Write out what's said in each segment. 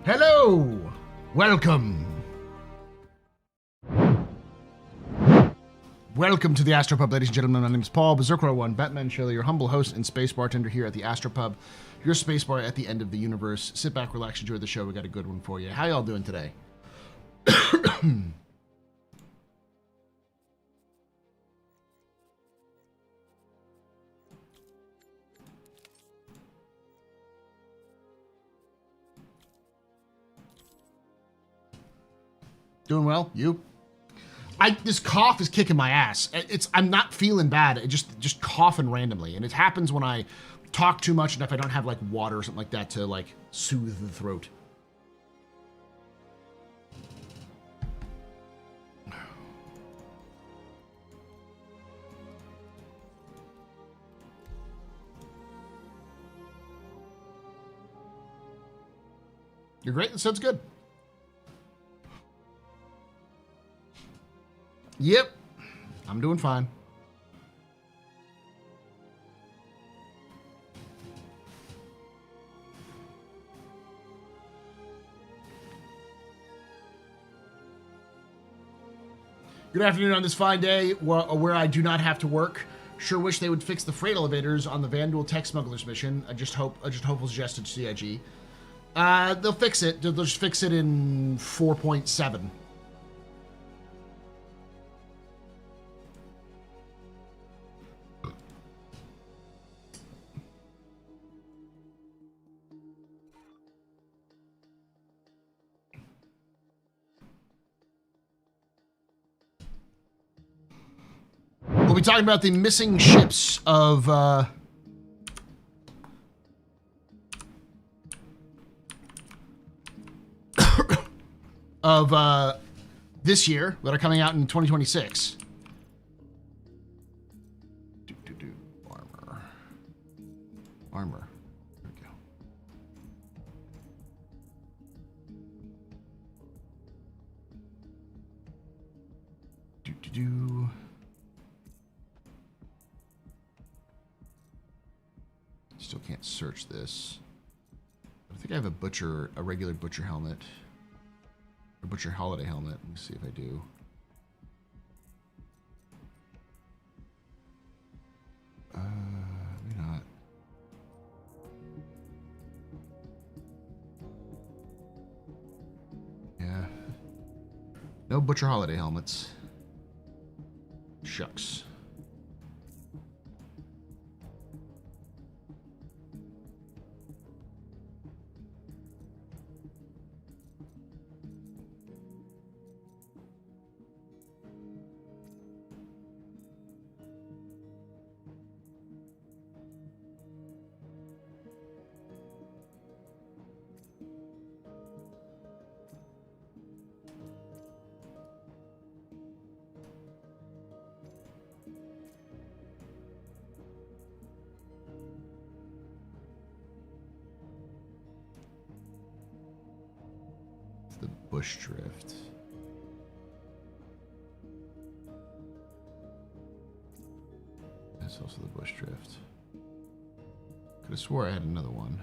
Hello! Welcome. Welcome to the Astropub, ladies and gentlemen. My name is Paul, Berserker01, Batman Shelley, your humble host and space bartender here at the Astropub, your space bar at the end of the universe. Sit back, relax, enjoy the show. We got a good one for you. How y'all doing today? Doing well? You? This cough is kicking my ass. I'm not feeling bad. It just coughing randomly, and it happens when I talk too much and if I don't have like water or something like that to like soothe the throat. You're great. That sounds good. Yep, I'm doing fine. Good afternoon on this fine day where I do not have to work. Sure wish they would fix the freight elevators on the Vanduul Tech Smugglers mission. I just hope will suggest to CIG. They'll fix it. They'll just fix it in 4.7. We'll be talking about the missing ships of this year that are coming out in 2026. Armor. There we go. Still can't search this. I think I have a regular butcher helmet. A butcher holiday helmet. Let me see if I do. Maybe not. Yeah. No butcher holiday helmets. Shucks. The bush drift. That's also the bush drift. Could have swore I had another one.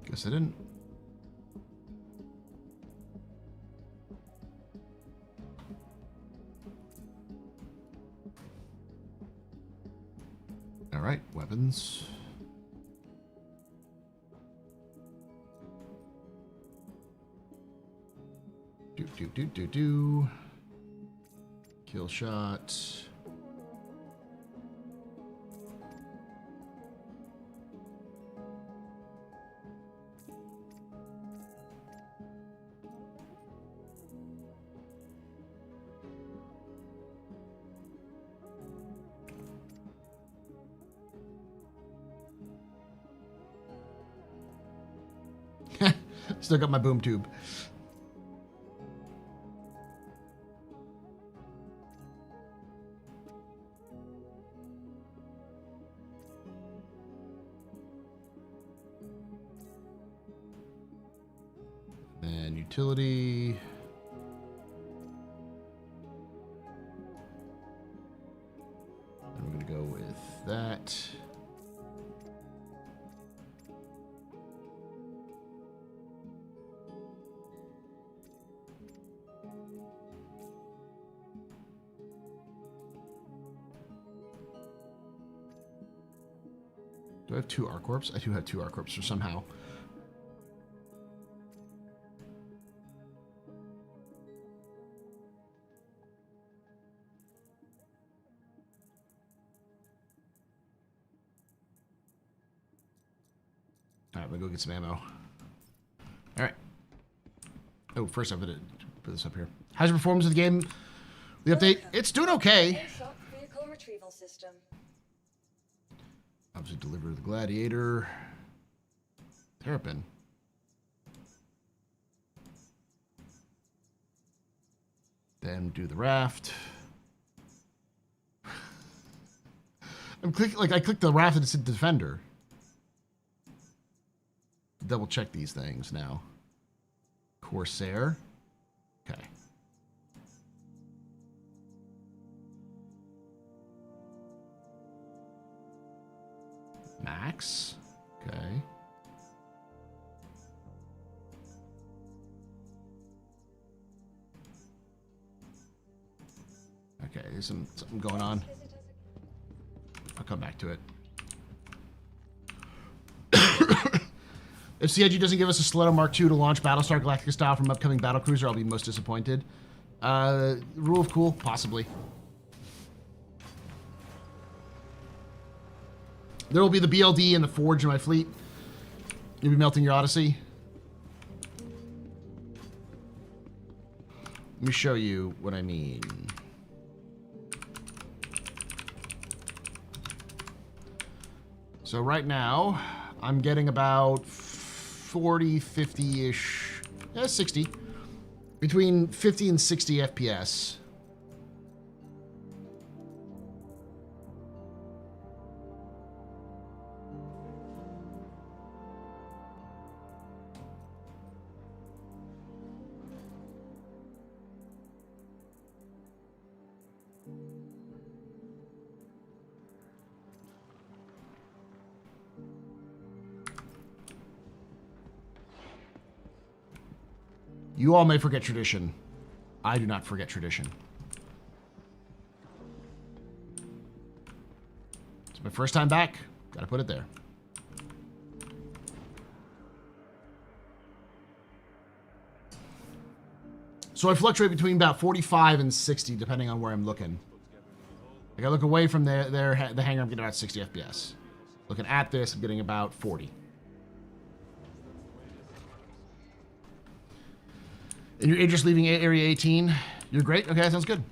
Guess I didn't. All right, weapons. Do. Kill shot. Still got my boom tube. Then utility. And we're going to go with that. Do I have 2 R-Corps? I do have 2 R-Corps for somehow. Alright, we'll go get some ammo. Alright. Oh, first I'm going to put this up here. How's your performance of the game? The update? It's doing okay. Vehicle retrieval system. Obviously deliver the gladiator. Terrapin. Then do the raft. I'm clicking, like I clicked the raft and it said defender. Double check these things now. Corsair. Okay. Max. Okay. Okay, there's something going on. I'll come back to it. If CIG doesn't give us a Stiletto Mark II to launch Battlestar Galactica style from upcoming battlecruiser, I'll be most disappointed. Rule of cool? Possibly. There will be the BLD and the Forge in my fleet. You'll be melting your Odyssey. Let me show you what I mean. So right now, I'm getting about 40, 50-ish, 60. Between 50 and 60 FPS. You all may forget tradition. I do not forget tradition. It's my first time back. Gotta put it there. So I fluctuate between about 45 and 60, depending on where I'm looking. Like I look away from the hangar, I'm getting about 60 FPS. Looking at this, I'm getting about 40. And you're just leaving Area 18. You're great? Okay, that sounds good.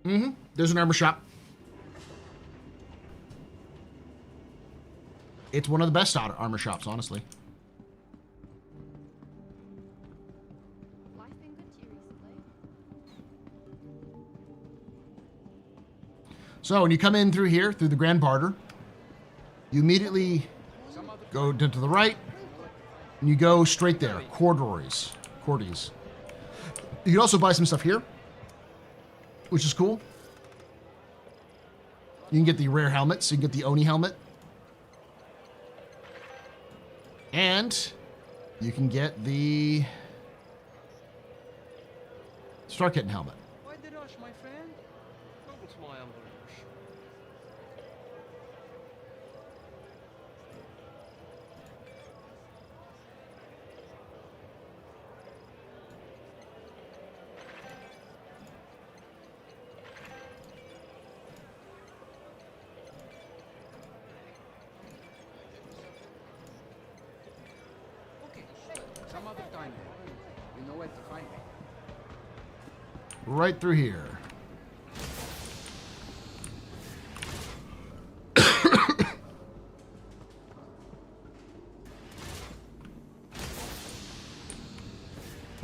Mm-hmm. There's an armor shop. It's one of the best armor shops, honestly. So when you come in through here, through the Grand Barter, you immediately go to the right, and you go straight there. Corduroys. You can also buy some stuff here, which is cool. You can get the rare helmets. You can get the Oni helmet. And you can get the Star Kitten helmet. Why the rush, my friend? Don't smile, rush. Okay, some other time. You know where to find me. Right through here.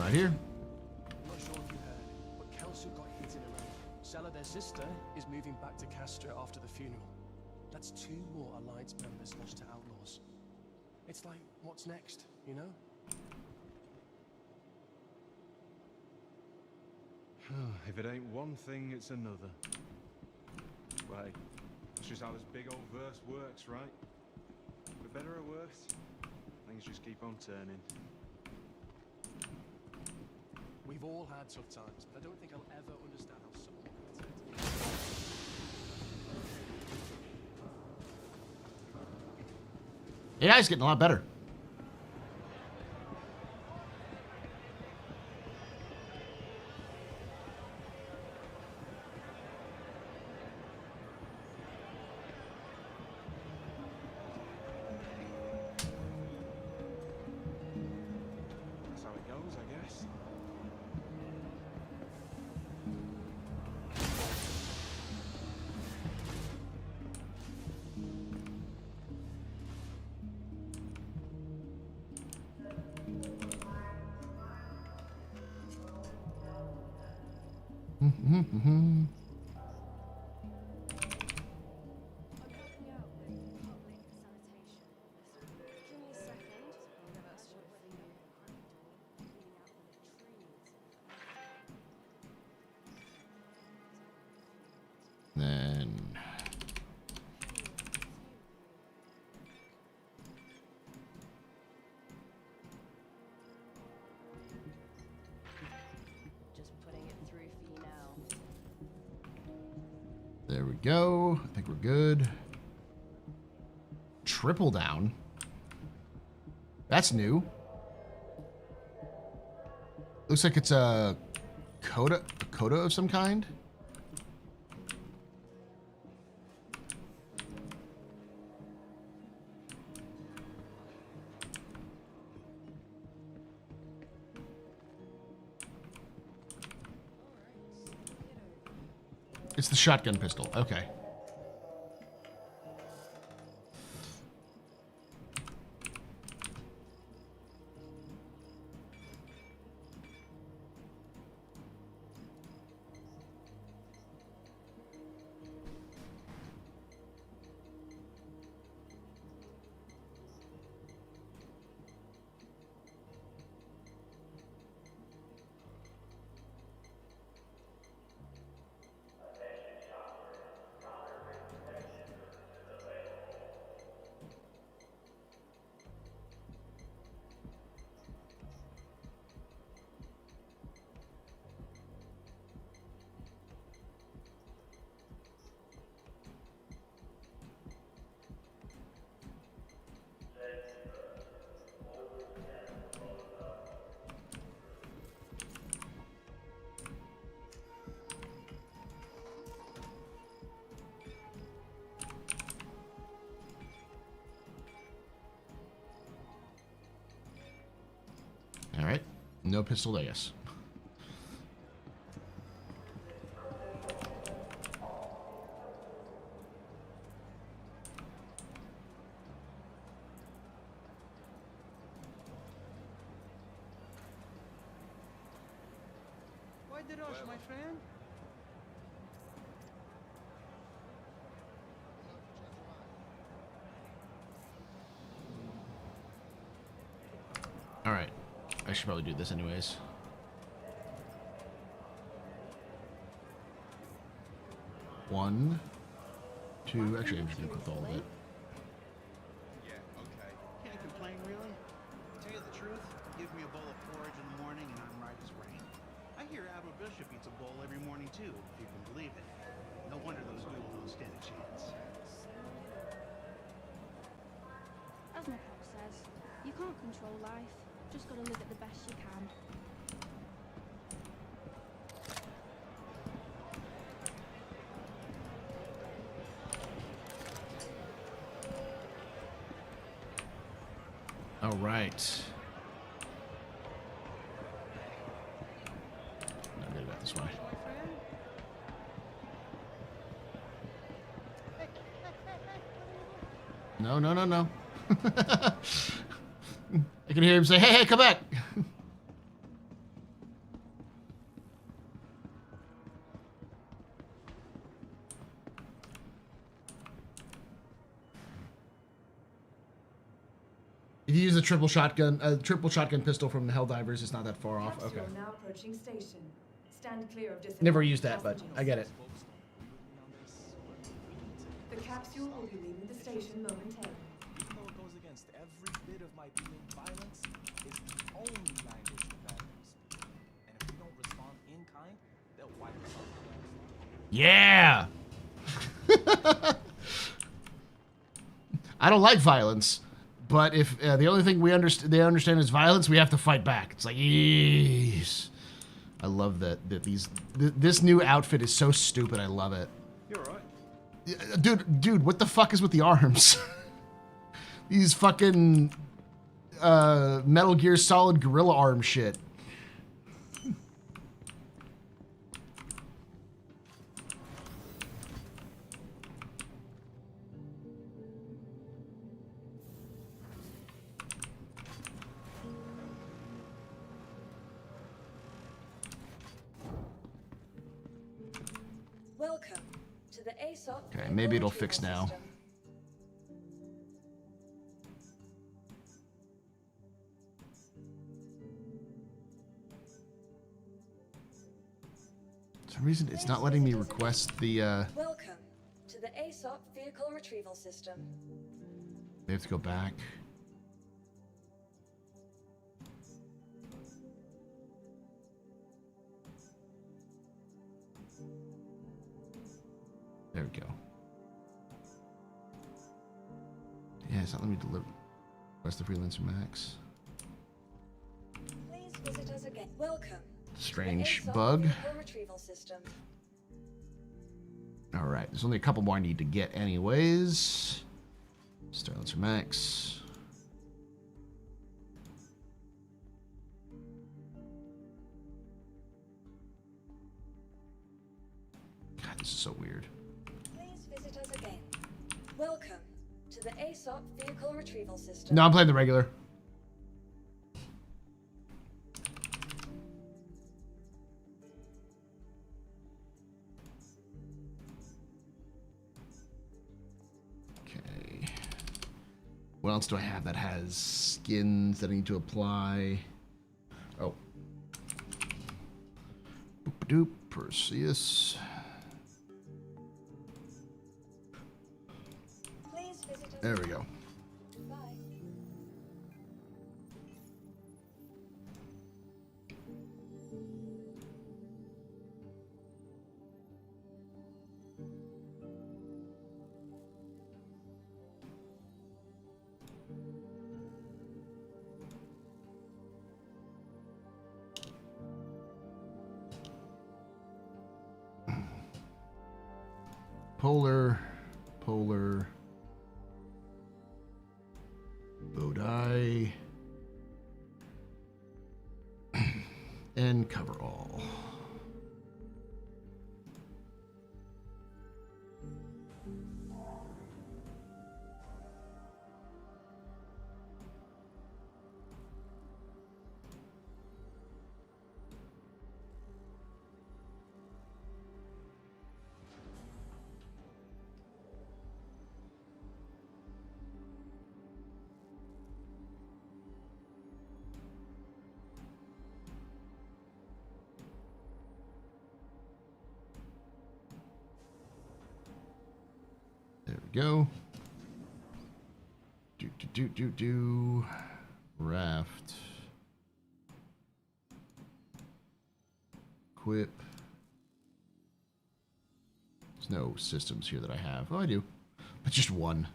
Right here. I'm not sure if you heard, but Kelso got hit in Iran. Sella, their sister, is moving back to Castra after the funeral. That's 2 more Alliance members lost to outlaws. It's like, what's next, you know? If it ain't one thing, it's another. Right. That's just how this big old verse works, right? For better or worse, things just keep on turning. We've all had tough times, but I don't think I'll ever understand how someone can turn to AI's getting a lot better. That's how it goes, I guess. Then Just putting it through for you now. there we go. I think we're good. Triple down. That's new. Looks like it's a coda of some kind. It's the shotgun pistol. Okay. All right. No pistol, I guess. Why the rush, my friend? All right. I should probably do this anyways. One, two. Actually, I'm just gonna click all of it. Yeah, okay. Can't complain, really. Tell you the truth, give me a bowl of porridge in the morning and I'm right as rain. I hear Admiral Bishop eats a bowl every morning too, if you can believe it. No wonder those ghouls don't stand a chance. As my pop says, you can't control life. Just gotta live it the best you can. All right. No, I gotta go this way. No, no, no, no. I can hear him say, hey, hey, come back. If you use a triple shotgun pistol from the Helldivers, it's not that far off. Okay. Capsule now approaching station. Stand clear of Never disembarked used that, but passengers. I get it. The capsule will be leaving the station momentarily. Even though it goes against every bit of my being, violence is the only language the bad guys speak. And if we don't respond in kind, they'll wipe us off the map. Yeah. I don't like violence, but if the only thing they understand is violence, we have to fight back. It's like, yes. I love that this new outfit is so stupid. I love it. You're right. Dude, what the fuck is with the arms? These fucking Metal Gear Solid gorilla arm shit. Welcome to the ASOP. Okay, maybe it'll fix now. System. For some reason, it's not letting me request the. Welcome to the ASOP vehicle retrieval system. They have to go back. There we go. Yeah, it's not letting me deliver. Request the freelancer max. Please visit us again. Welcome. Strange to the ASOP bug. vehicle retrieval system. All right, there's only a couple more I need to get anyways. Silencer max. God, this is so weird. Please visit us again. Welcome to the ASOP vehicle retrieval system. No, I'm playing the regular. Okay. What else do I have that has skins that I need to apply? Oh. Boop-a-doop, Perseus. Please visit us. There we go. Bye. Polar. Bodai. And cover all. There we go. Do. Raft. Equip. There's no systems here that I have. Oh, I do. But just one.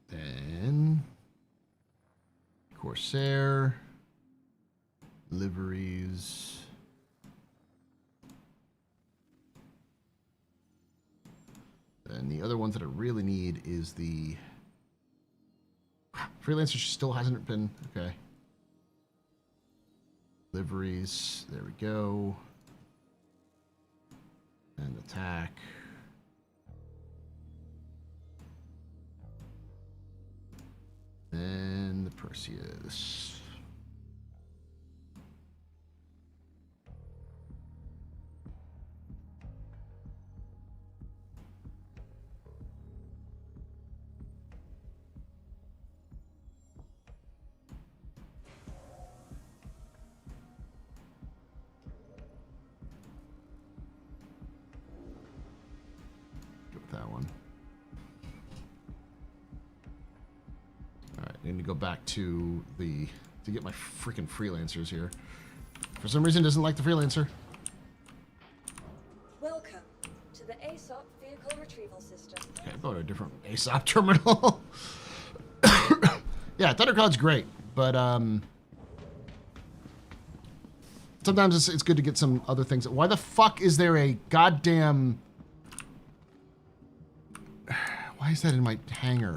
Then Corsair, liveries, and the other ones that I really need is the freelancer. Still hasn't been okay. Liveries, there we go, and attack. And the Perseus. I need to go back to get my freaking freelancers here. For some reason, doesn't like the freelancer. Welcome to the ASOP vehicle retrieval system. Okay, go to a different ASOP terminal. Yeah, Thundercloud's great, but sometimes it's good to get some other things. Why the fuck is there a goddamn... Why is that in my hangar?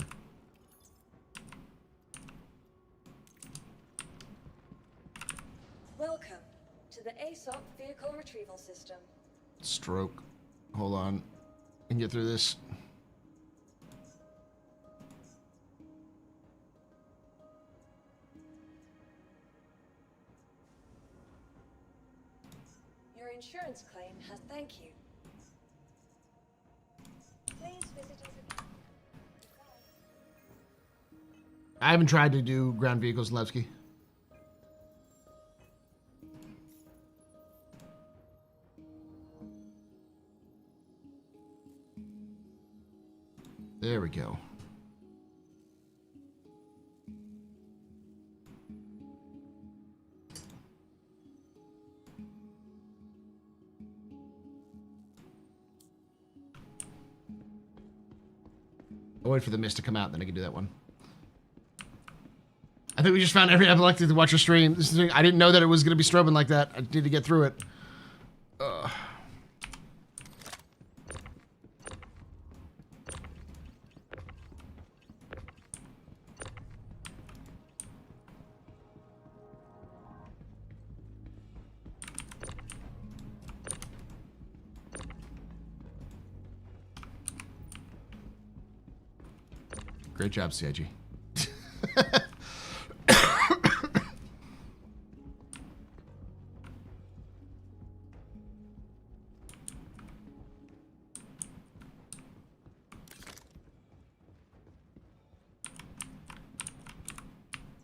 Welcome to the ASOP vehicle retrieval system. Stroke. Hold on. I can get through this. Your insurance claim has thank you. Please visit us again. I haven't tried to do ground vehicles, Levski. There we go. I'll wait for the mist to come out, then I can do that one. I think we just found every epileptic to watch your stream. I didn't know that it was going to be strobing like that. I need to get through it. Ugh. Great job, CIG.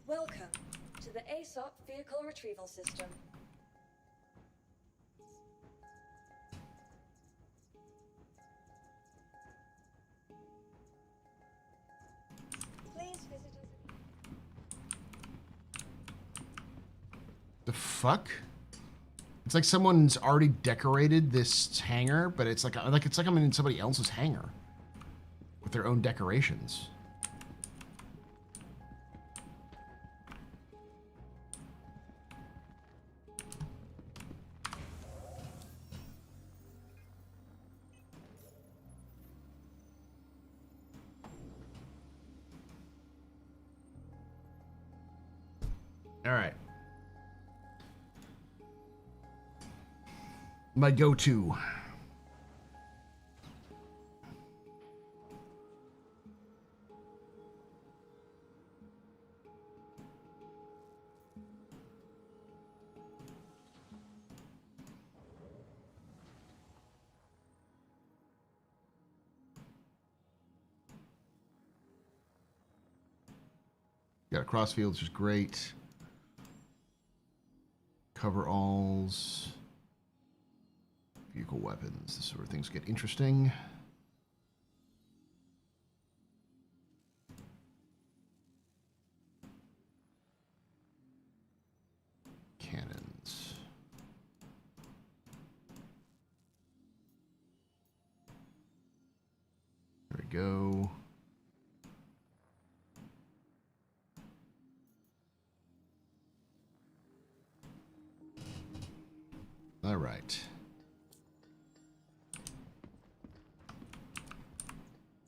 Welcome to the ASOP vehicle retrieval system. Please visit us. The fuck? It's like someone's already decorated this hangar, but it's like I'm in somebody else's hangar with their own decorations. All right. My go-to. Got a crossfield, which is great. Coveralls. Vehicle weapons. This sort of things get interesting. Cannons. There we go. All right.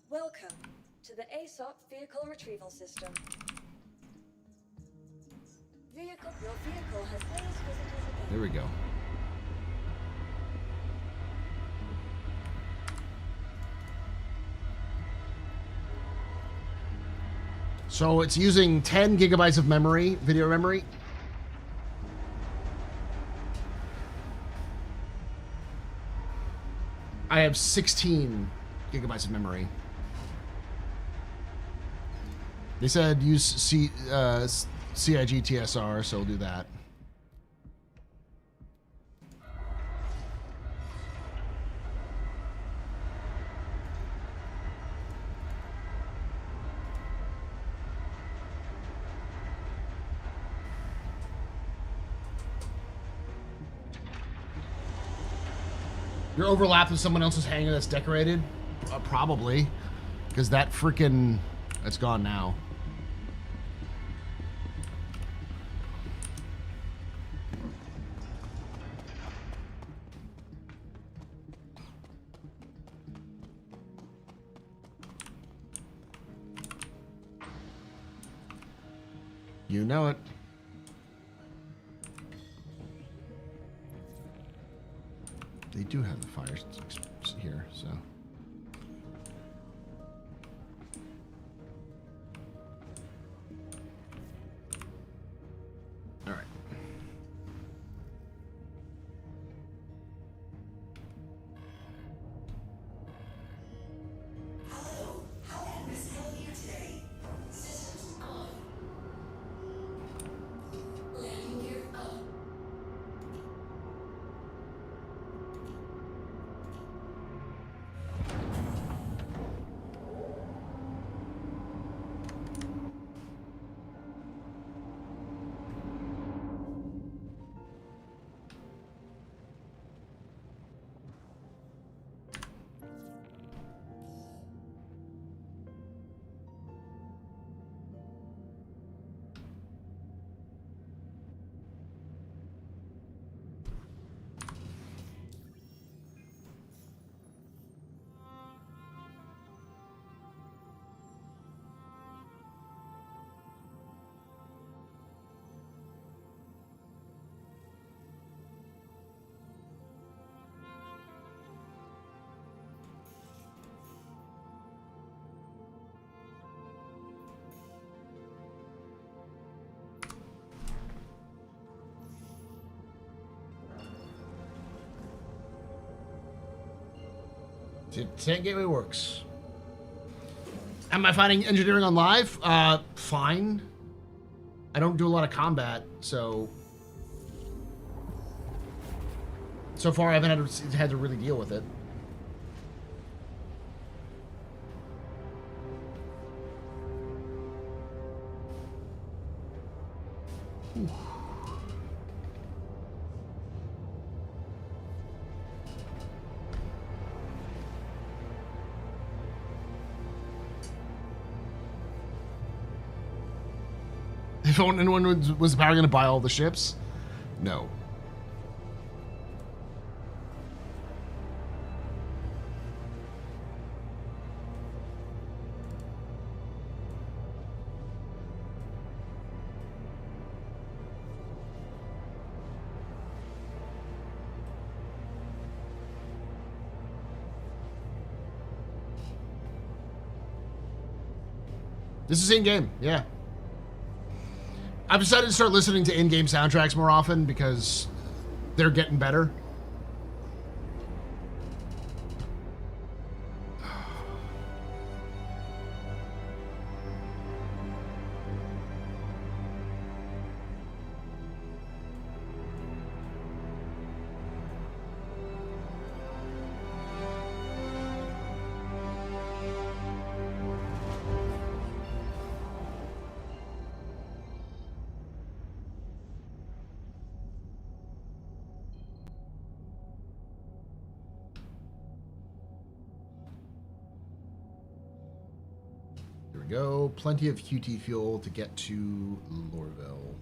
Welcome to the ASOP vehicle retrieval system. Your vehicle has please visit us again. There we go. So it's using 10 gigabytes of memory, video memory. I have 16 gigabytes of memory. They said use CIG TSR, so we'll do that. You're overlapped with someone else's hangar that's decorated? Probably. Because that freaking... It's gone now. You know it. They do have the fire here, so... Alright. Hello, how can Miss help you today? Systems on. Landing gear up. Tank Gateway works. Am I finding engineering on live? Fine. I don't do a lot of combat, so far I haven't had to really deal with it. Ooh. If anyone was the power going to buy all the ships? No. This is in-game, yeah. I've decided to start listening to in-game soundtracks more often because they're getting better. Go. Plenty of QT fuel to get to Lorville.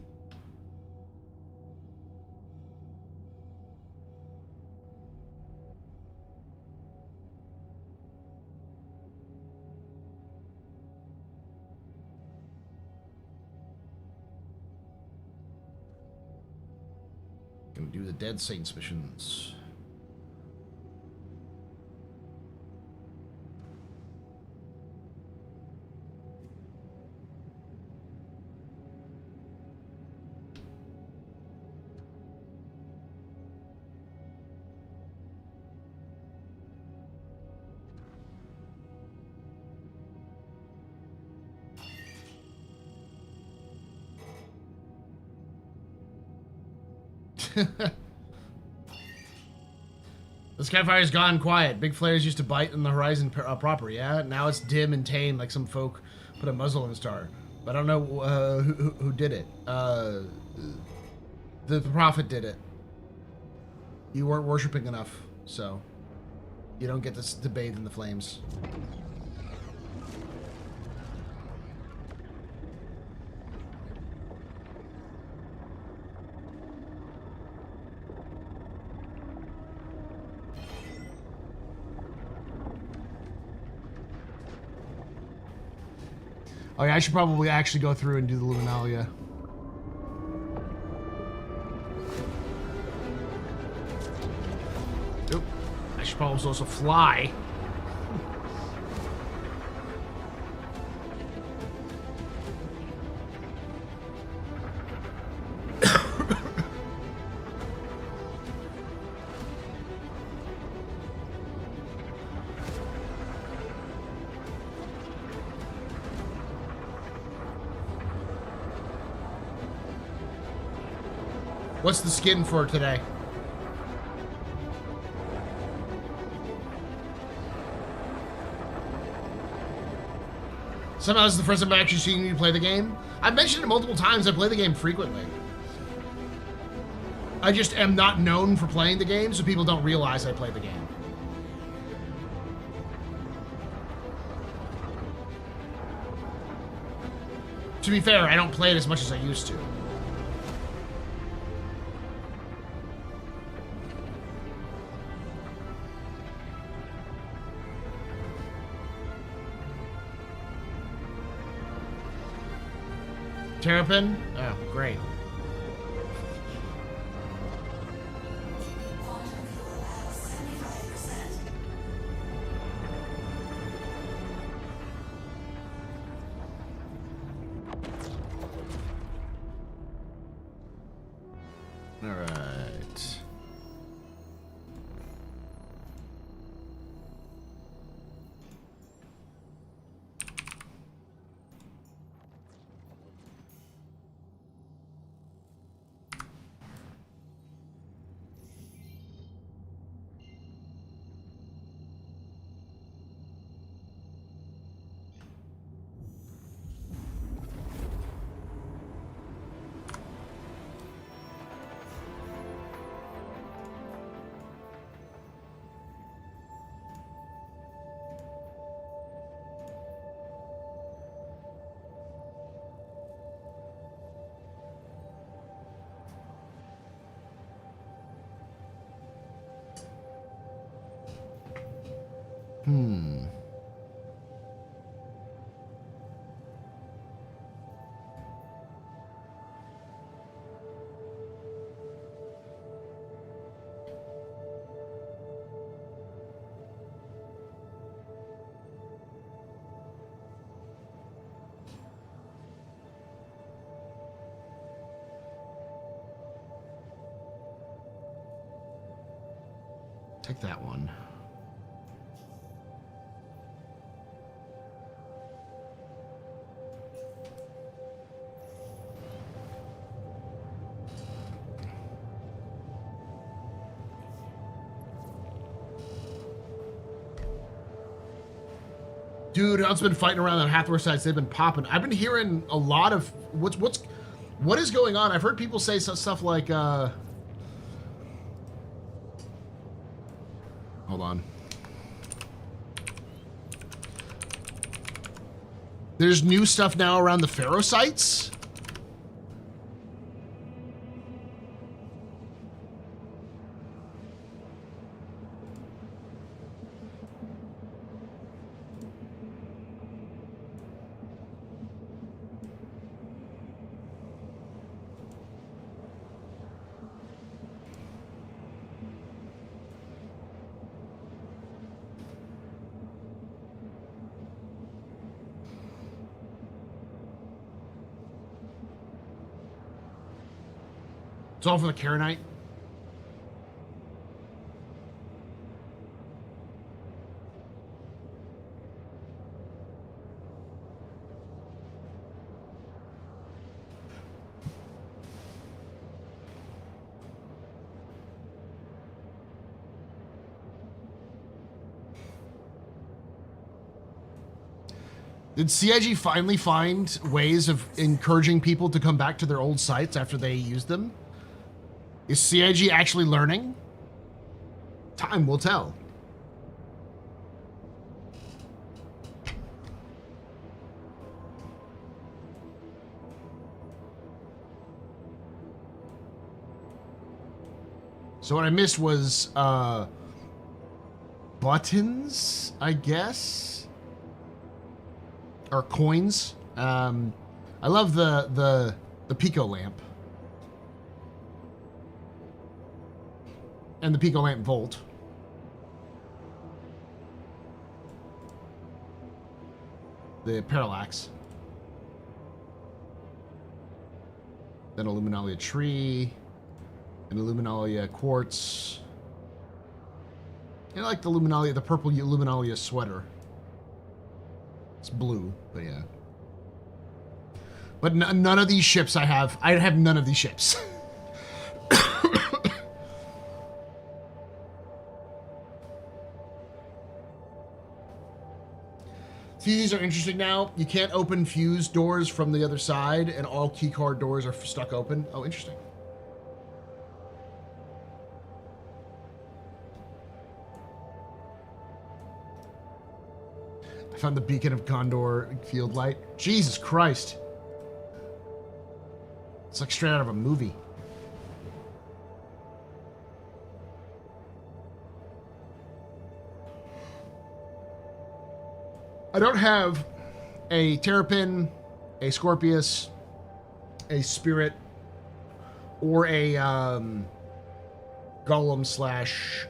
Gonna do the Dead Saints missions. The Skyfire's gone quiet. Big flares used to bite in the horizon proper, yeah? Now it's dim and tame like some folk put a muzzle in a star. But I don't know who did it. The Prophet did it. You weren't worshipping enough, so... You don't get to bathe in the flames. Oh yeah, I should probably actually go through and do the Luminalia. Nope. I should probably also fly. What's the skin for today? Somehow this is the first time I've actually seen you play the game. I've mentioned it multiple times. I play the game frequently. I just am not known for playing the game, so people don't realize I play the game. To be fair, I don't play it as much as I used to. Terrapin? Oh, great. All right. Take that one. Dude, I've been fighting around on Hathor sites. They've been popping. I've been hearing a lot of what is going on. I've heard people say stuff like hold on. There's new stuff now around the Pharaoh sites. It's all for the Karenite. Did CIG finally find ways of encouraging people to come back to their old sites after they used them? Is CIG actually learning? Time will tell. So what I missed was buttons, I guess, or coins. I love the Pico lamp and the Pico lamp Volt. The Parallax. Then a Luminalia tree. And a Luminalia quartz. I like the Luminalia, the purple Luminalia sweater. It's blue, but yeah. But none of these ships I have none of these ships. See, these are interesting now. You can't open fuse doors from the other side, and all keycard doors are stuck open. Oh, interesting. I found the Beacon of Gondor field light. Jesus Christ. It's like straight out of a movie. I don't have a Terrapin, a Scorpius, a Spirit, or a Golem slash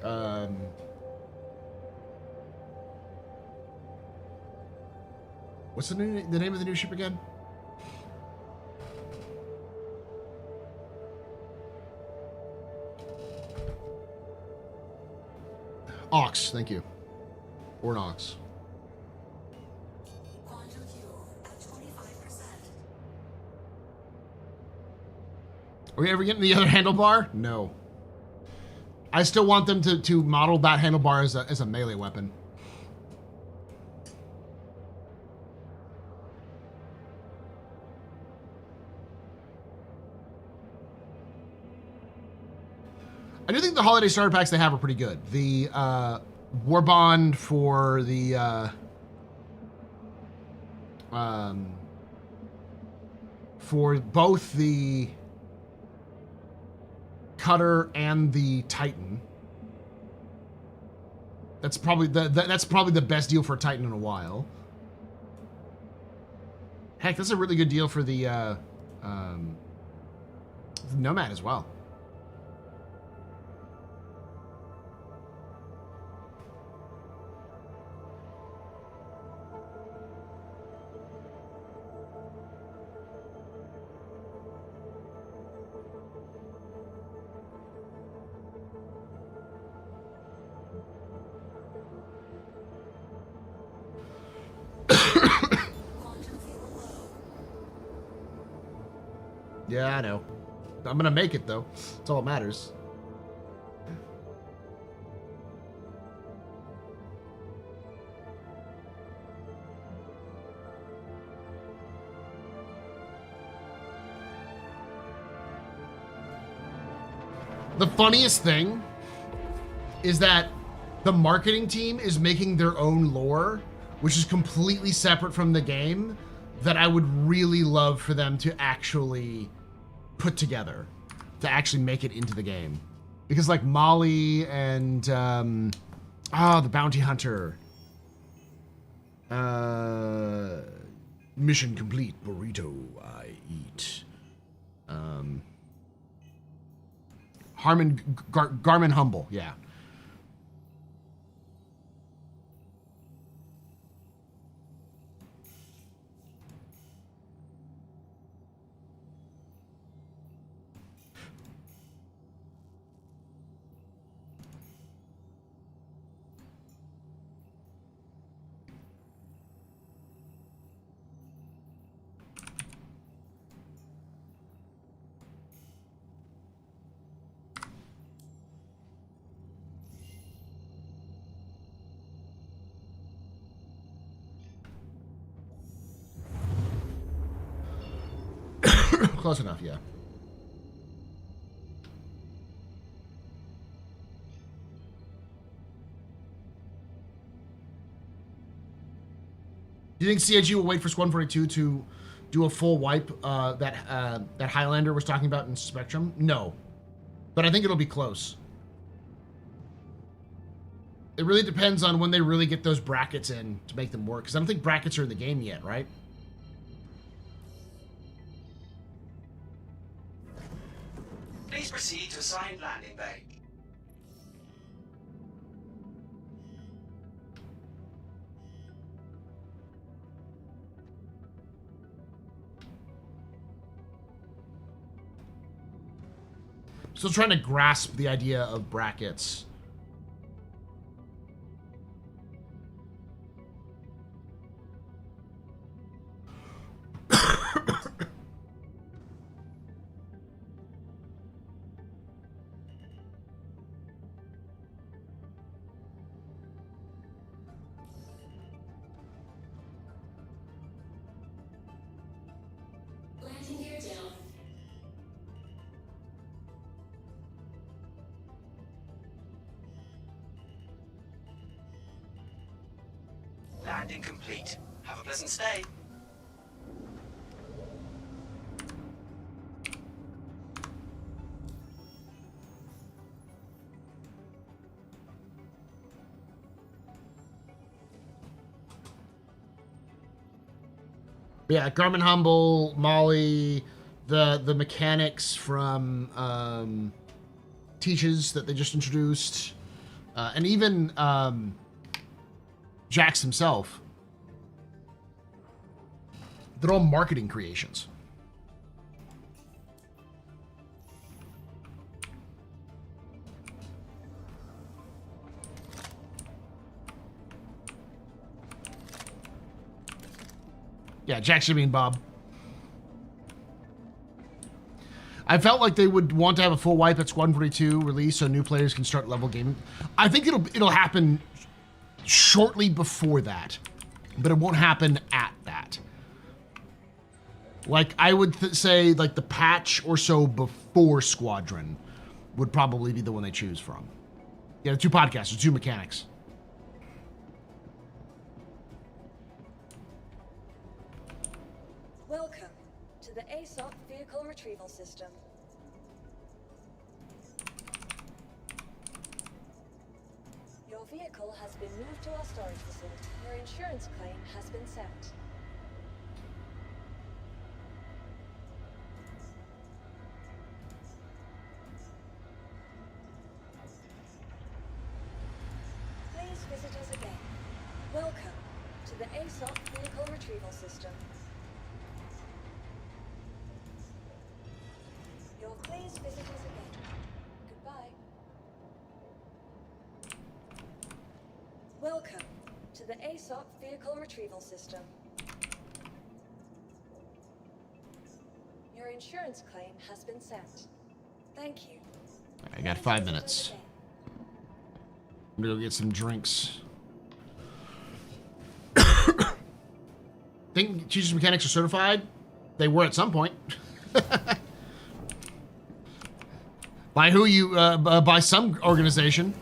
what's the name of the new ship again? Ox, thank you. Or an Ox. Quantum fuel at 25%. Are we ever getting the other handlebar? No. I still want them to model that handlebar as a melee weapon. I do think the holiday starter packs they have are pretty good. The War Bond for the for both the Cutter and the Titan. That's probably the best deal for a Titan in a while. Heck, that's a really good deal for the Nomad as well. Yeah, I know. I'm gonna make it though. That's all that matters. The funniest thing is that the marketing team is making their own lore, which is completely separate from the game, that I would really love for them to actually put together, to actually make it into the game. Because like Molly and the bounty hunter, mission complete, burrito I eat, Garmin Humble, yeah. Close enough, yeah. Do you think CIG will wait for Squad 42 to do a full wipe that Highlander was talking about in Spectrum? No. But I think it'll be close. It really depends on when they really get those brackets in to make them work, because I don't think brackets are in the game yet, right? Please proceed to assigned landing bay. Still trying to grasp the idea of brackets. Landing gear down. Landing complete. Have a pleasant stay. Yeah, Garmin Humble, Molly, the mechanics from Teaches that they just introduced, and even Jax himself. They're all marketing creations. Yeah, Jack, Jimmy, and Bob. I felt like they would want to have a full wipe at Squadron 42 release so new players can start level gaming. I think it'll happen shortly before that, but it won't happen at that. Like, I would say, like, the patch or so before Squadron would probably be the one they choose from. Yeah, the two podcasts, the two mechanics. Welcome to the ASOP Vehicle Retrieval System. Your vehicle has been moved to our storage facility. Your insurance claim has been sent. Please visit us again. Welcome to the ASOP Vehicle Retrieval System. Please visit us again. Goodbye. Welcome to the ASOP Vehicle Retrieval System. Your insurance claim has been sent. Thank you. I got 5 minutes. I'm gonna go get some drinks. Think Teachers Mechanics are certified? They were at some point. By who you, by some organization.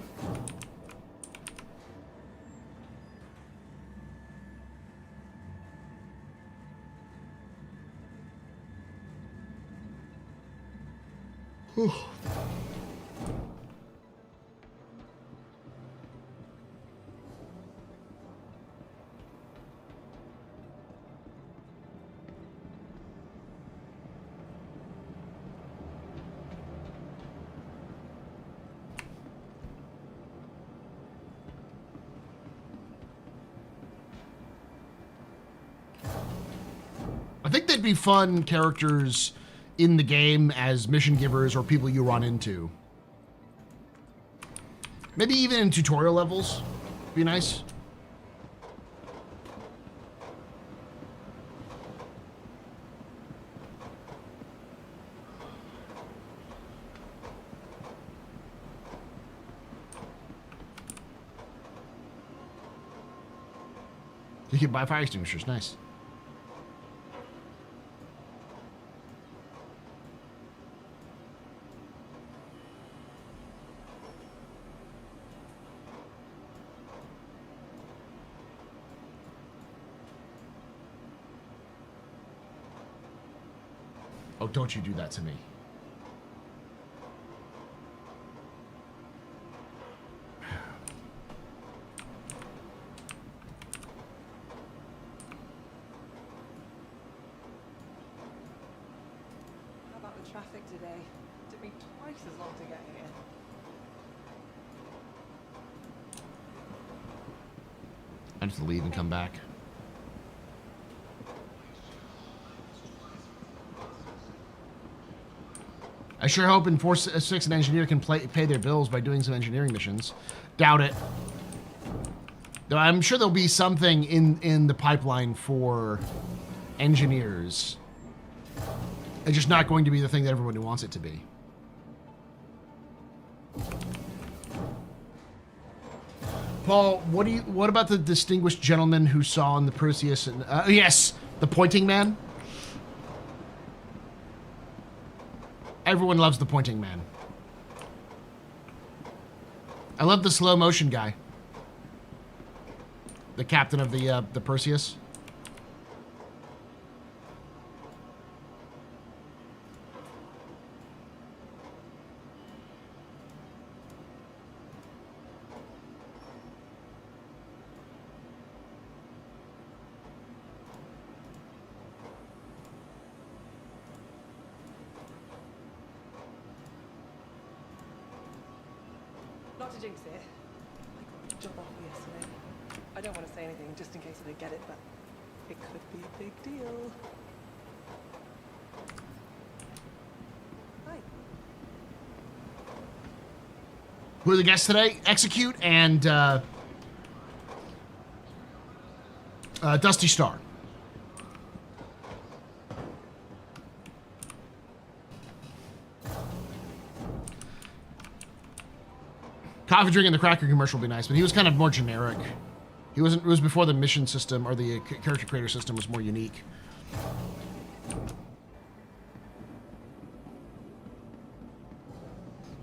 Whew. I think they'd be fun characters in the game as mission givers or people you run into. Maybe even in tutorial levels. Be nice. You can buy fire extinguishers. Nice. Oh, don't you do that to me. traffic today. Took me twice as long to get here. I have to leave and come back. I sure hope in 4.6 an engineer can pay their bills by doing some engineering missions. Doubt it. Though I'm sure there'll be something in the pipeline for engineers. It's just not going to be the thing that everybody wants it to be. Paul, what about the distinguished gentleman who saw in the Perseus and yes, the pointing man? Everyone loves the pointing man. I love the slow motion guy. The captain of the Perseus. Not to jinx it, I got a job offer yesterday. I don't want to say anything just in case I don't get it, but it could be a big deal. Hi. Who are the guests today? Execute and Dusty Star. Coffee Drink and the Cracker commercial would be nice, but he was kind of more generic. He wasn't. It was before the mission system or the character creator system was more unique.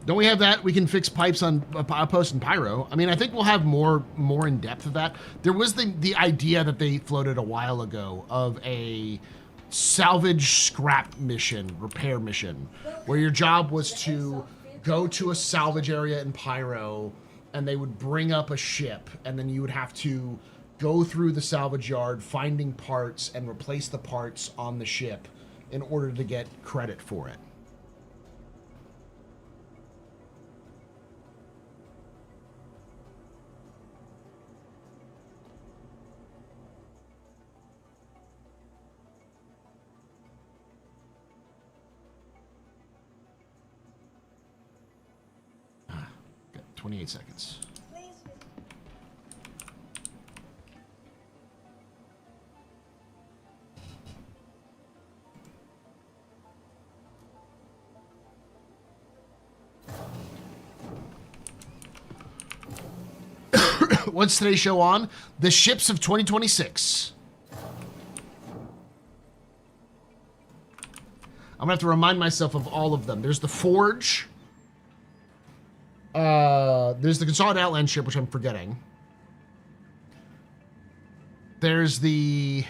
Don't we have that? We can fix pipes on Post and Pyro. I mean, I think we'll have more in depth of that. There was the idea that they floated a while ago of a salvage scrap mission, repair mission, where your job was to go to a salvage area in Pyro, and they would bring up a ship, and then you would have to go through the salvage yard, finding parts, and replace the parts on the ship in order to get credit for it. Got 28 seconds. What's today's show on? The ships of 2026. I'm gonna have to remind myself of all of them. There's the Forge. There's the Consolidated Outland ship, which I'm forgetting. There's the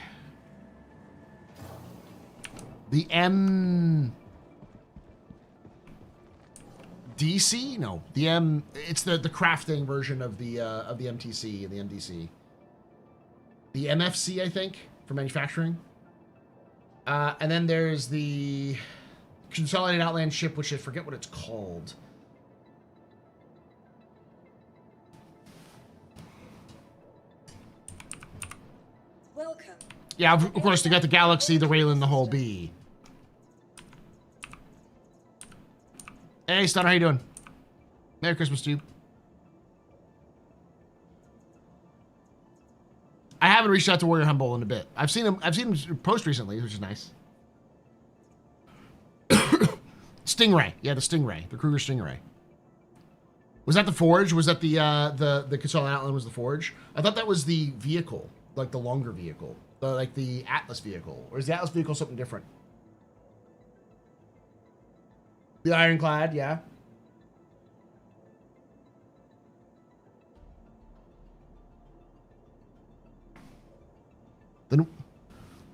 MDC? No, it's the crafting version of the MTC and the MDC. The MFC, I think, for manufacturing. And then there's the Consolidated Outland ship, which I forget what it's called. Welcome. Yeah, of course, they got the Galaxy, the Raylan, the whole B. Hey, Stunner, how you doing? Merry Christmas to you. I haven't reached out to Warrior Humble in a bit. I've seen him post recently, which is nice. Stingray. Yeah, the Stingray. The Kruger Stingray. Was that the Forge? Was that the Consolidated Outland was the Forge? I thought that was the vehicle, like the longer vehicle. Like the Atlas vehicle. Or is the Atlas vehicle something different? The Ironclad, yeah.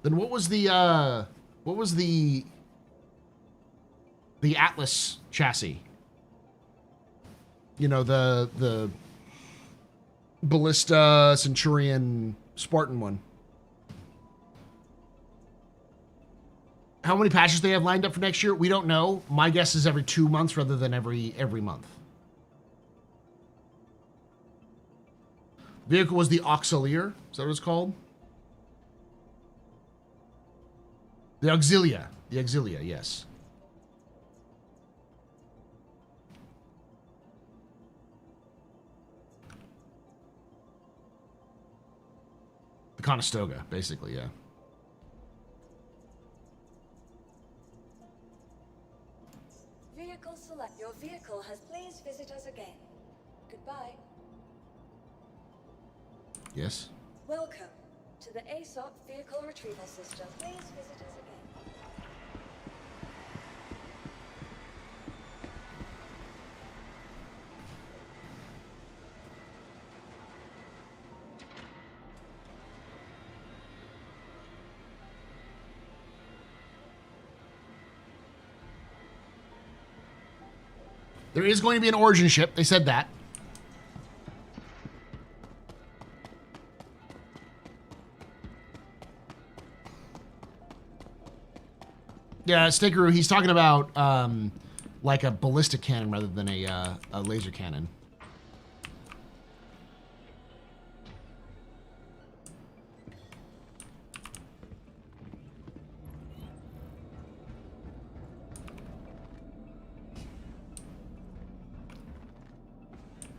Then what was the Atlas chassis? You know, the Ballista Centurion Spartan one. How many patches they have lined up for next year? We don't know. My guess is every 2 months rather than every month. Vehicle was the Auxiliar. Is that what it's called? The Auxilia. The Auxilia, yes. The Conestoga, basically, yeah. Vehicle select. Your vehicle has. Please visit us again. Goodbye. Yes. Welcome to the ASOP Vehicle Retrieval System. Please visit us again. There is going to be an origin ship. They said that. Yeah, Stickeroo, he's talking about like a ballistic cannon rather than a laser cannon.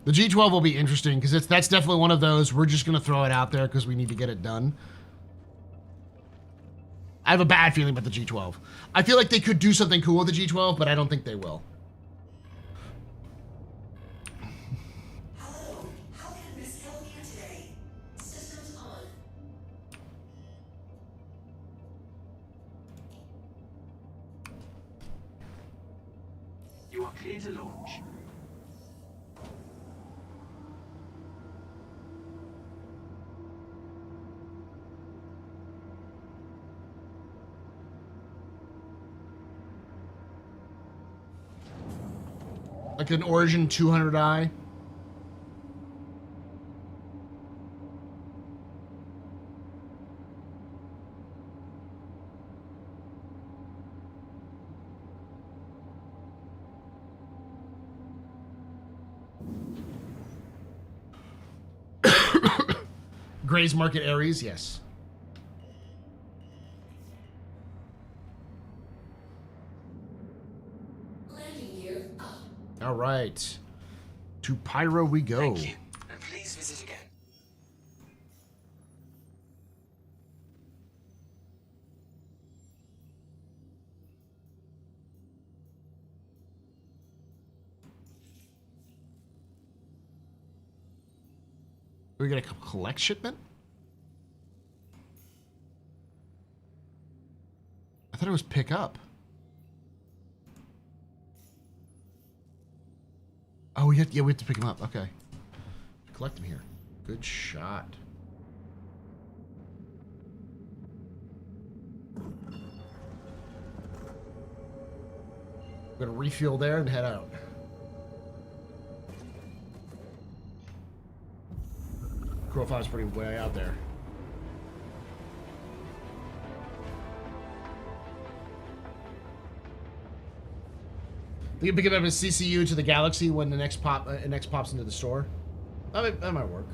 The G12 will be interesting because that's definitely one of those. We're just going to throw it out there because we need to get it done. I have a bad feeling about the G12. I feel like they could do something cool with the G12, but I don't think they will. Hello, how can Miss help you today? Systems on. You are clear to launch. Like an Origin 200i. Gray's Market Ares, yes. Landing gear up. All right. To Pyro we go. Thank you, and please visit again. Are we gonna collect shipment? I thought it was pick up. Oh, we have to pick him up. Okay. Collect him here. Good shot. We're gonna refuel there and head out. Crow 5's pretty way out there. You can pick it up as CCU to the Galaxy when the next pops into the store. That might work.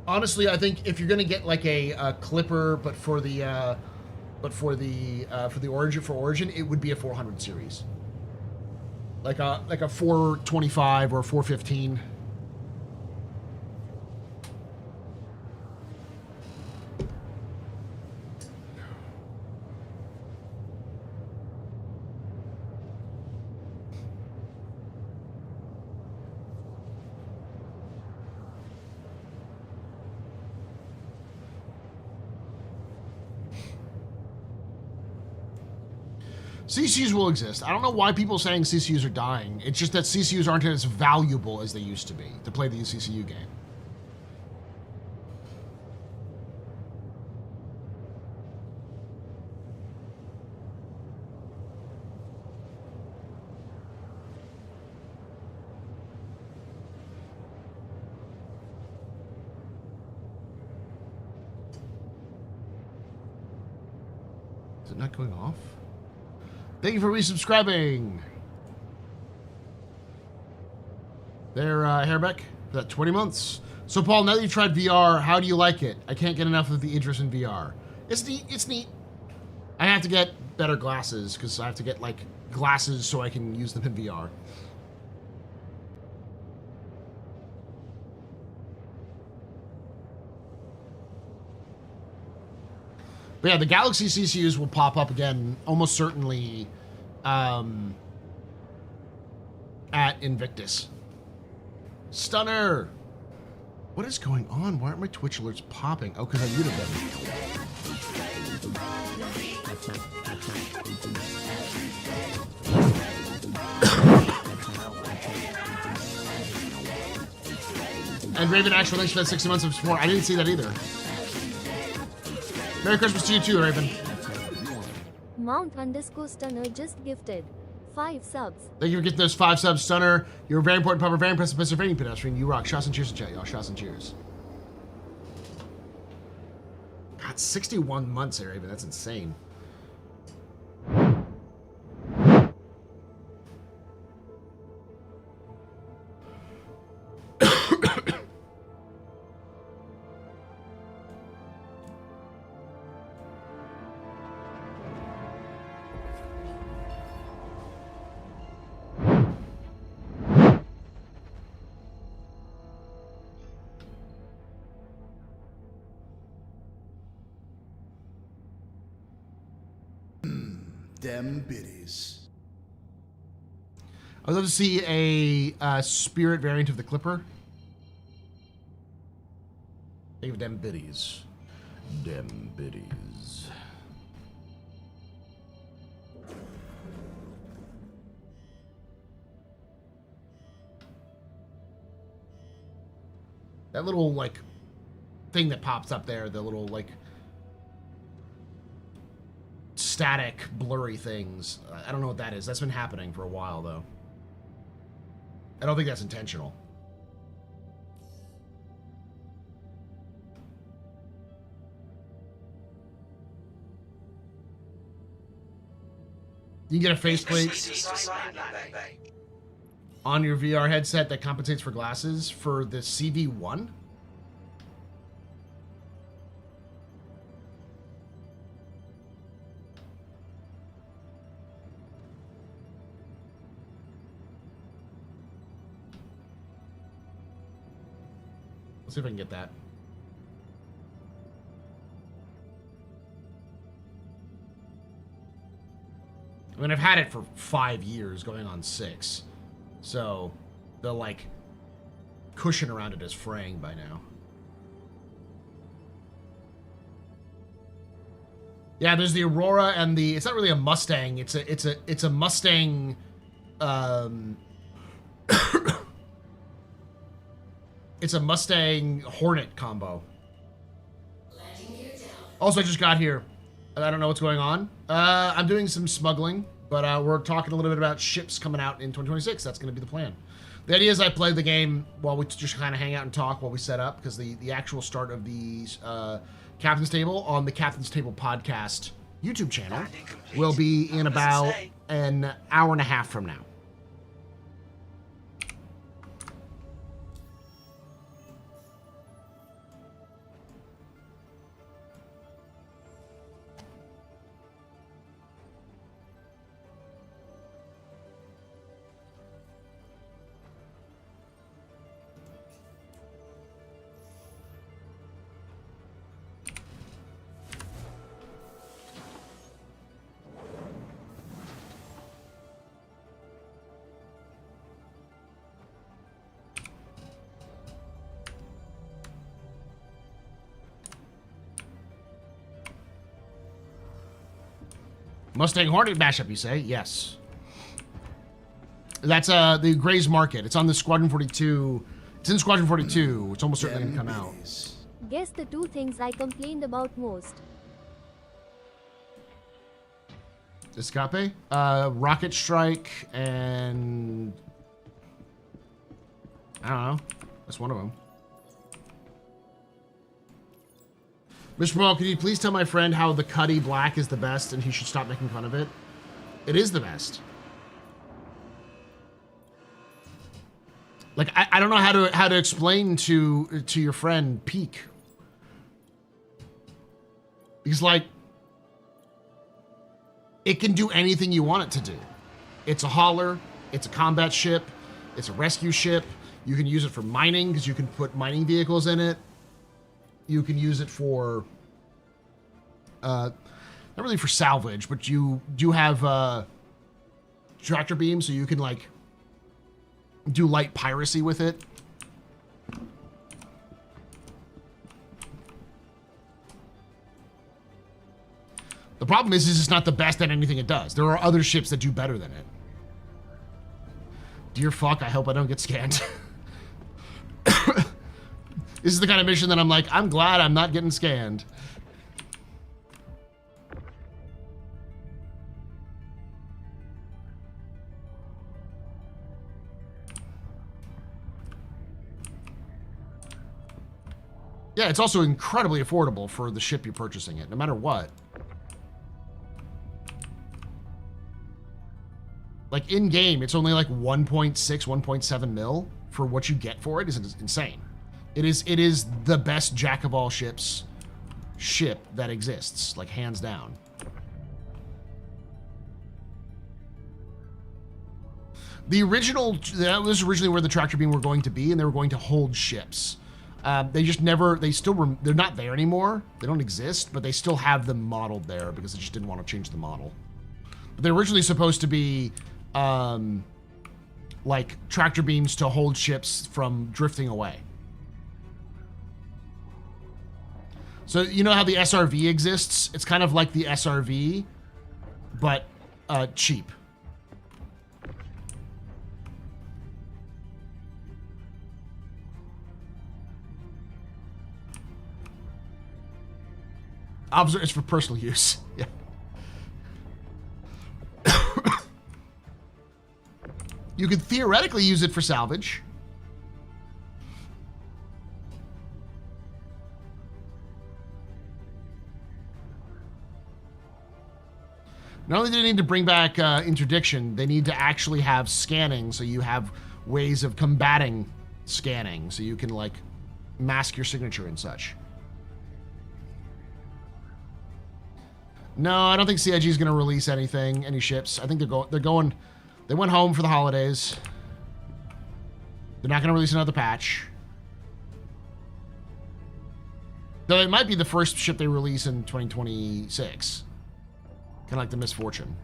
Honestly, I think if you're gonna get like a Clipper, but for the Origin, it would be a 400 series, like a 425 or a 415. CCUs will exist. I don't know why people are saying CCUs are dying. It's just that CCUs aren't as valuable as they used to be to play the CCU game. it not going off? Thank you for resubscribing. There, Hairbeck, for that 20 months. So, Paul, now that you've tried VR, how do you like it? I can't get enough of the interest in VR. It's neat. It's neat. I have to get better glasses because I have to get, like, glasses so I can use them in VR. But yeah, the Galaxy CCUs will pop up again almost certainly at Invictus. Stunner! What is going on? Why aren't my Twitch alerts popping? Oh, because I muted them. And Raven Actual, thanks for that 60 months of support. I didn't see that either. Merry Christmas to you too, Raven. Mount_Stunner just gifted 5 subs. Thank you for getting those 5 subs, Stunner. You're a very important part of very impressive Pennsylvania pedestrian. You rock. Shots and cheers in chat, y'all. Shots and cheers. God, 61 months there, Raven. That's insane. Dem biddies. I'd love to see a spirit variant of the Clipper. Think of dem biddies. Dem biddies. That little, like, thing that pops up there, the little, like, static, blurry things. I don't know what that is. That's been happening for a while, though. I don't think that's intentional. You can get a faceplate on your VR headset that compensates for glasses for the CV1. Let's see if I can get that. I mean, I've had it for 5 years, going on 6. So, the, like, cushion around it is fraying by now. Yeah, there's the Aurora and the... It's not really a Mustang. It's a Mustang... It's a Mustang Hornet combo. Also, I just got here. I don't know what's going on. I'm doing some smuggling, but we're talking a little bit about ships coming out in 2026. That's going to be the plan. The idea is I play the game while we just kind of hang out and talk while we set up, because the actual start of the Captain's Table on the Captain's Table podcast YouTube channel will be in about an hour and a half from now. Mustang Hornet mashup, you say? Yes. That's the Gray's Market. It's on the Squadron 42. It's in Squadron 42. It's almost certainly going to come out. Guess the 2 things I complained about most. Escape? Rocket Strike and... I don't know. That's one of them. Mr. Ball, can you please tell my friend how the Cuddy Black is the best and he should stop making fun of it? It is the best. Like, I don't know how to explain to your friend Peak. Because, like, it can do anything you want it to do. It's a hauler, it's a combat ship, it's a rescue ship. You can use it for mining because you can put mining vehicles in it. You can use it for, not really for salvage, but you do have tractor beams, so you can, like, do light piracy with it. The problem is it's not the best at anything it does. There are other ships that do better than it. Dear fuck, I hope I don't get scanned. This is the kind of mission that I'm like, I'm glad I'm not getting scanned. Yeah, it's also incredibly affordable for the ship you're purchasing it, no matter what. Like, in-game, it's only like 1.6, 1.7 mil for what you get for it. Is insane. It is the best jack-of-all-ships ship that exists, like, hands down. The original, that was originally where the tractor beam were going to be, and they were going to hold ships. They just never, they're not there anymore. They don't exist, but they still have them modeled there because they just didn't want to change the model. But they're originally supposed to be, like, tractor beams to hold ships from drifting away. So, you know how the SRV exists? It's kind of like the SRV, but cheap. It's for personal use. Yeah. You could theoretically use it for salvage. Not only do they need to bring back interdiction, they need to actually have scanning, so you have ways of combating scanning, so you can, like, mask your signature and such. No, I don't think CIG is going to release any ships. I think they went home for the holidays. They're not going to release another patch. Though it might be the first ship they release in 2026. Kind of like the Misfortune.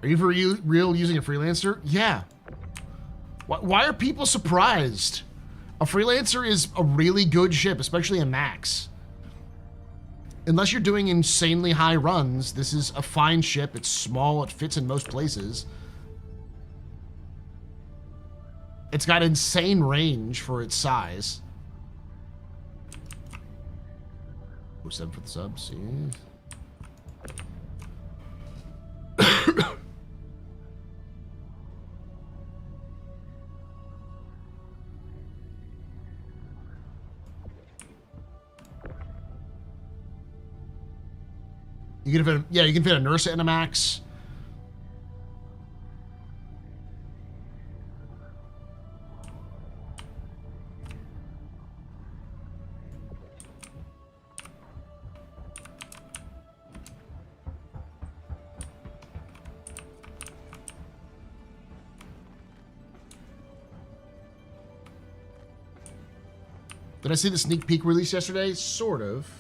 Are you for real using a freelancer? Yeah. Why are people surprised? A freelancer is a really good ship, especially a max. Unless you're doing insanely high runs, this is a fine ship. It's small. It fits in most places. It's got insane range for its size. Oh, 7 for the subs. Yeah. You can fit a Nursa in a max. Did I see the sneak peek release yesterday? Sort of.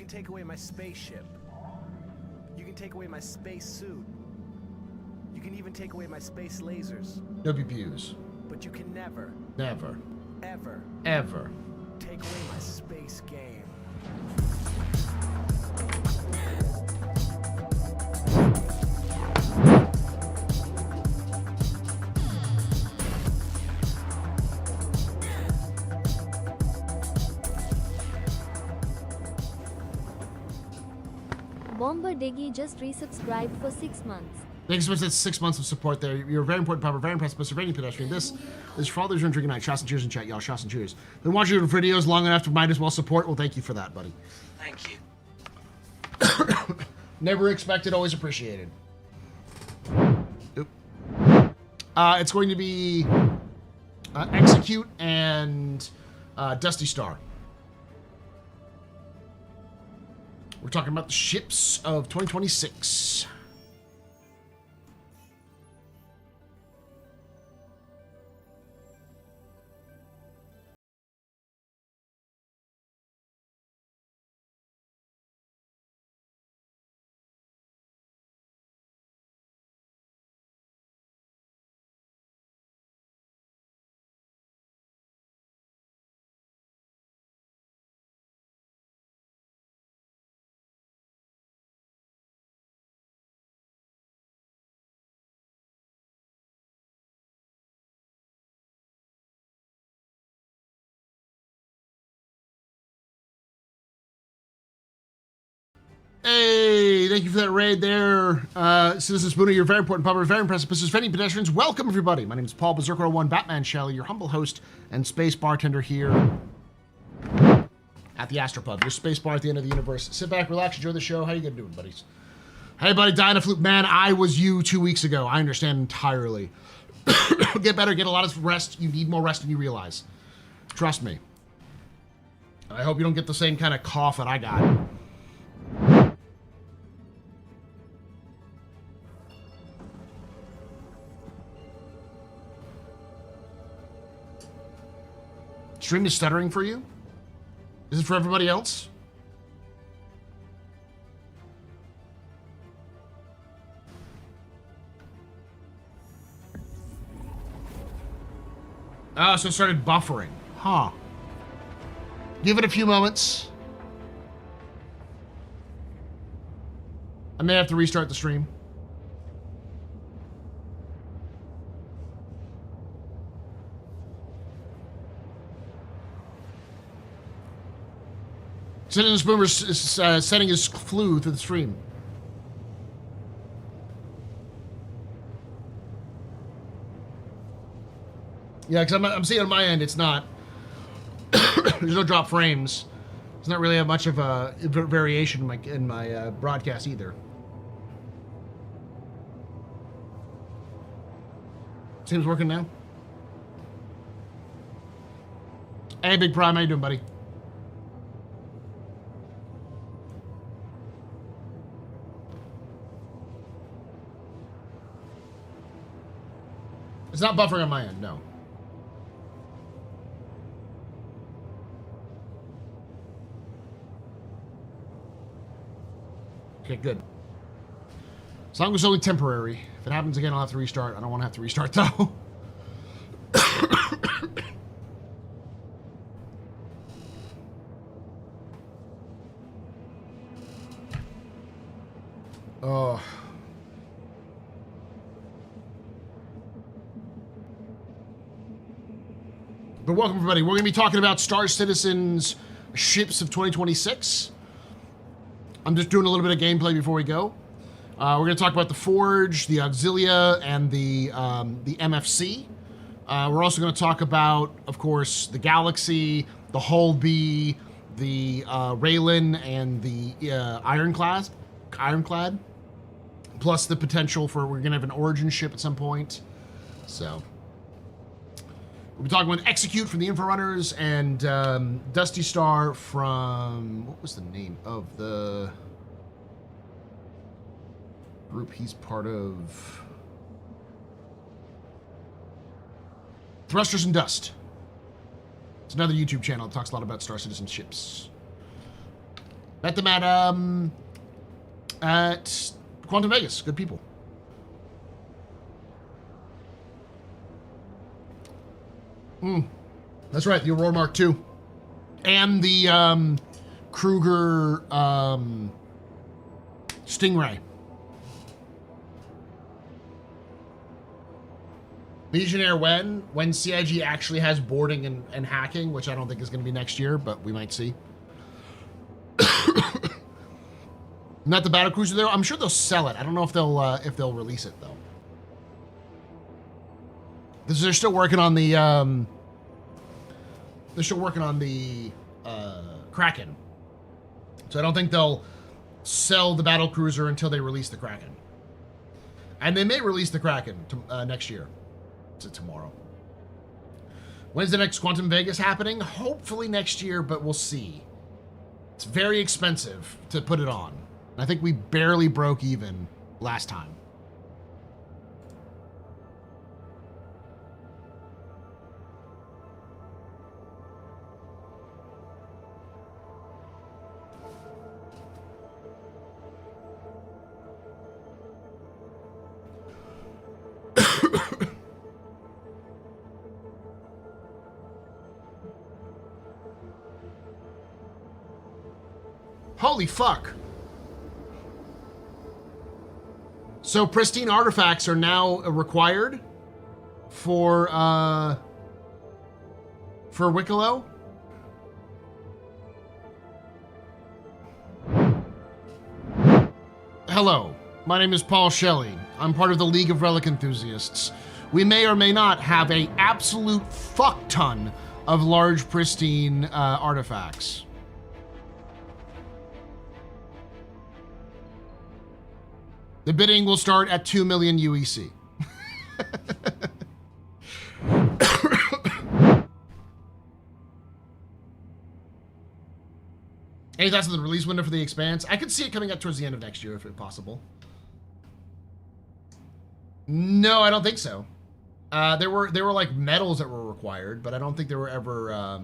can take away my spaceship. You can take away my space suit. You can even take away my space lasers. No BPUs. But you can never, Never. ever, Ever. take away my space game. Bomber Diggy just resubscribed for 6 months. Thanks so much for 6 months of support there. You're a very important part, very impressive, Pennsylvania pedestrian. This is for all those who are drinking night. Shots and cheers in chat, y'all. Shots and cheers. Been watching your videos long enough to might as well support. Well, thank you for that, buddy. Thank you. Never expected, always appreciated. Oop. It's going to be Execute and Dusty Star. We're talking about the ships of 2026. Hey, thank you for that raid there. Citizen Spooner, you're very important public, very impressive. This is Penny Pedestrians. Welcome, everybody. My name is Paul Berserker01, Batman Shelley, your humble host and space bartender here at the Astropub, your space bar at the end of the universe. Sit back, relax, enjoy the show. How you gonna doing, buddies? Hey, buddy, Dynaflute. Man, I was you 2 weeks ago. I understand entirely. Get better, get a lot of rest. You need more rest than you realize. Trust me. I hope you don't get the same kind of cough that I got. Stream is stuttering for you? Is it for everybody else? Oh, so it started buffering. Huh. Give it a few moments. I may have to restart the stream. Citizen Spooner is setting his flu through the stream. Yeah, because I'm seeing on my end, it's not. There's no drop frames. It's not really much of a variation in my broadcast either. Seems working now. Hey, Big Prime, how you doing, buddy? It's not buffering on my end, no. Okay, good. As long as it's only temporary. If it happens again, I'll have to restart. I don't want to have to restart, though. Oh. But welcome, everybody. We're going to be talking about Star Citizen's ships of 2026. I'm just doing a little bit of gameplay before we go. We're going to talk about the Forge, the Auxilia, and the MFC. We're also going to talk about, of course, the Galaxy, the Hull-B, the Raylan, and the Ironclad. Plus the potential for, we're going to have an Origin ship at some point. So we'll be talking with Execute from the Infrarunners and Dusty Star from, what was the name of the group he's part of? Thrusters and Dust. It's another YouTube channel that talks a lot about Star Citizen ships. Met them at Quantum Vegas. Good people. That's right, the Aurora Mark II. And the Kruger Stingray. Legionnaire when CIG actually has boarding and hacking, which I don't think is going to be next year, but we might see. Not the battlecruiser there. I'm sure they'll sell it. I don't know if they'll release it though. They're still working on the Kraken, so I don't think they'll sell the battlecruiser until they release the Kraken. And they may release the Kraken next year. To tomorrow. When's the next Quantum Vegas happening? Hopefully next year, but we'll see. It's very expensive to put it on. I think we barely broke even last time. Holy fuck. So pristine artifacts are now required for Wicklow? Hello, my name is Paul Shelley. I'm part of the League of Relic Enthusiasts. We may or may not have a absolute fuck ton of large pristine artifacts. The bidding will start at 2 million UEC. Any thoughts on the release window for The Expanse? I could see it coming up towards the end of next year if it's possible. No, I don't think so. There were like medals that were required, but I don't think there were ever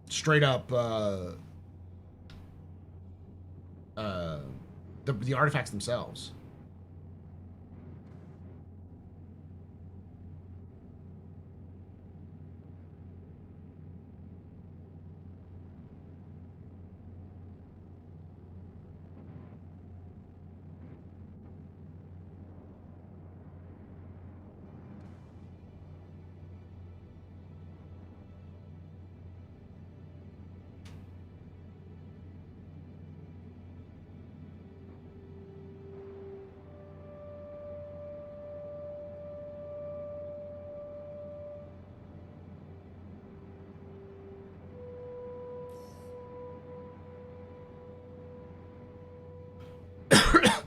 straight up the artifacts themselves.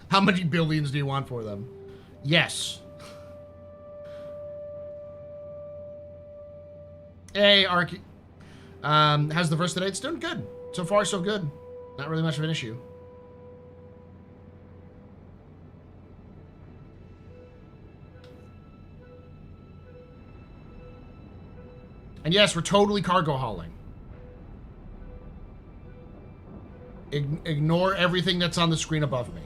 How many billions do you want for them? Yes. Hey, Arky. How's the verse today? It's doing good. So far, so good. Not really much of an issue. And yes, we're totally cargo hauling. Ignore everything that's on the screen above me.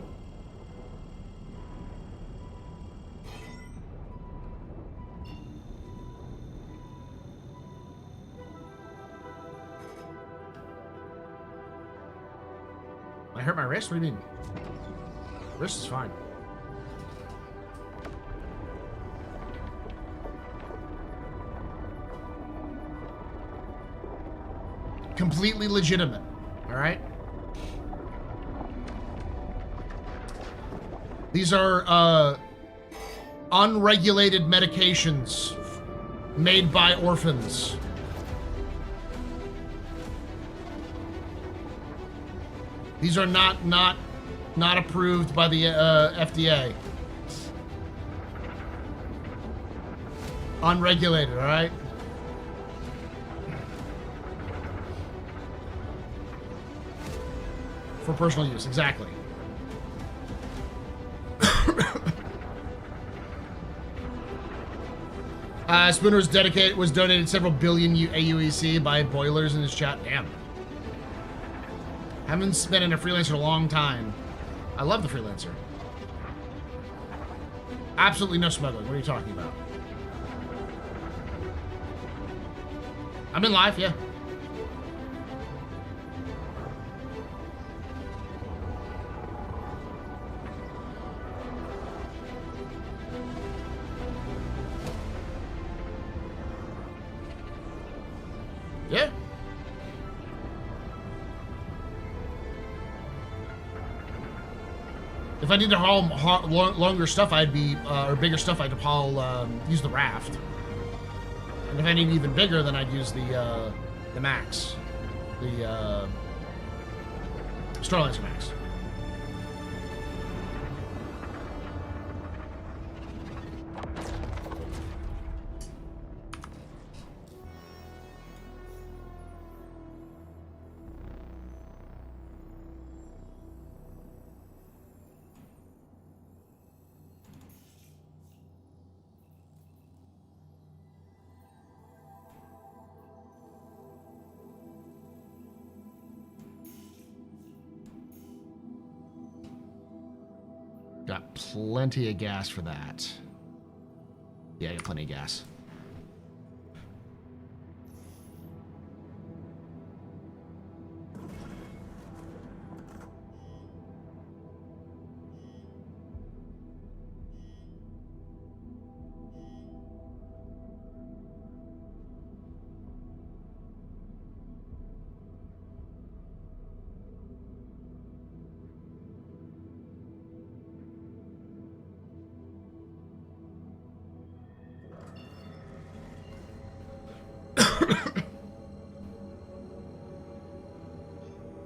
I hurt my wrist? What do you mean? Wrist is fine. Completely legitimate. All right? These are unregulated medications made by orphans. These are not approved by the FDA. Unregulated, all right? For personal use, exactly. Spooner was donated several billion AUEC by boilers in his chat. Damn. Haven't been in a freelancer in a long time. I love the freelancer. Absolutely no smuggling. What are you talking about? I'm in live, yeah. Yeah. If I need to haul longer stuff, I'd be, or bigger stuff, I'd haul, use the raft. And if I need even bigger, then I'd use the Max. The, Starlancer Max. Got plenty of gas for that. Yeah, I got plenty of gas.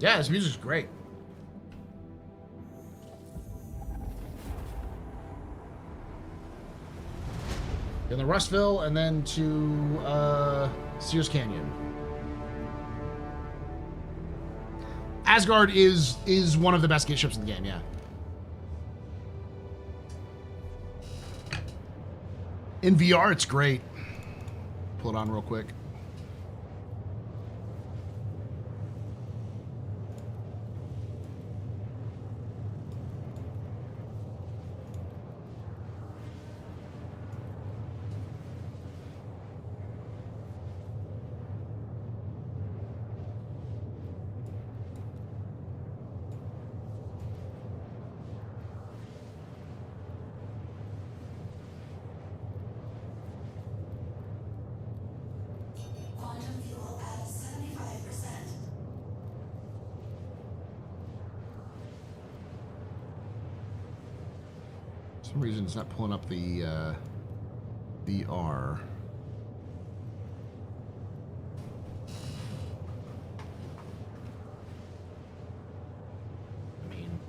Yeah, his music's great. In the Rustville, and then to Sears Canyon. Asgard is one of the best gate ships in the game, yeah. In VR, it's great. Pull it on real quick. For some reason, it's not pulling up the VR. I mean,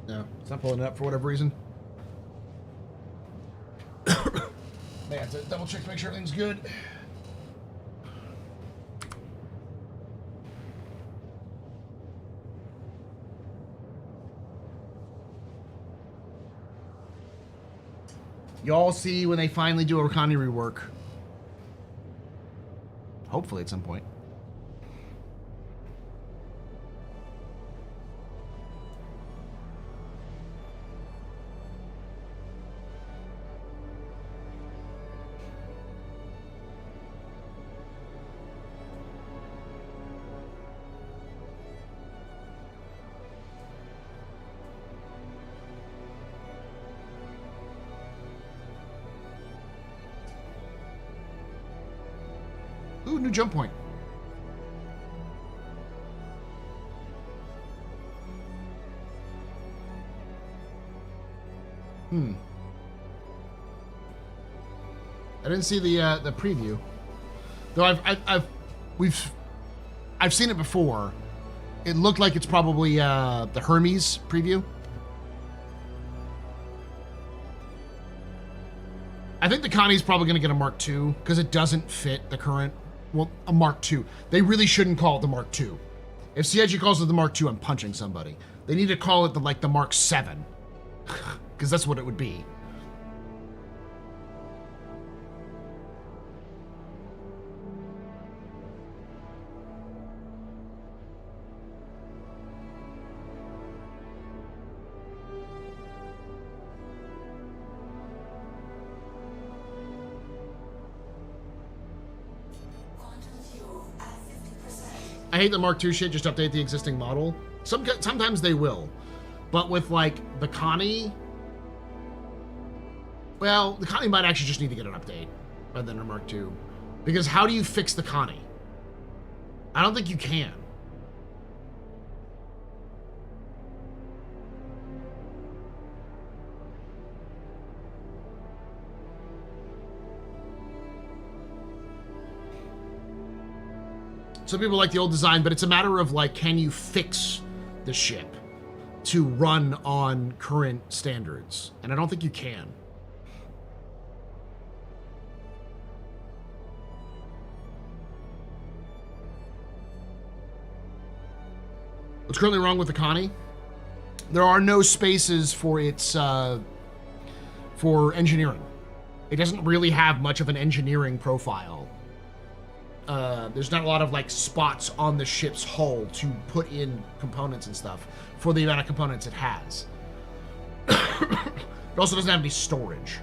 no, it's not pulling it up for whatever reason. May have to double check to make sure everything's good. Y'all see when they finally do a Rakani rework. Hopefully at some point. Ooh, new jump point. I didn't see the preview, though. I've seen it before. It looked like it's probably the Hermes preview. I think the Connie's probably going to get a Mark II because it doesn't fit the current. Well, a Mark II. They really shouldn't call it the Mark II. If CIG calls it the Mark II, I'm punching somebody. They need to call it the Mark 7, because that's what it would be. I hate the Mark II shit, just update the existing model. Sometimes they will. But with, like, the Connie... Well, the Connie might actually just need to get an update rather than a Mark II. Because how do you fix the Connie? I don't think you can. Some people like the old design, but it's a matter of, like, can you fix the ship to run on current standards? And I don't think you can. What's currently wrong with the Connie? There are no spaces for its, for engineering. It doesn't really have much of an engineering profile. There's not a lot of, like, spots on the ship's hull to put in components and stuff for the amount of components it has. It also doesn't have any storage.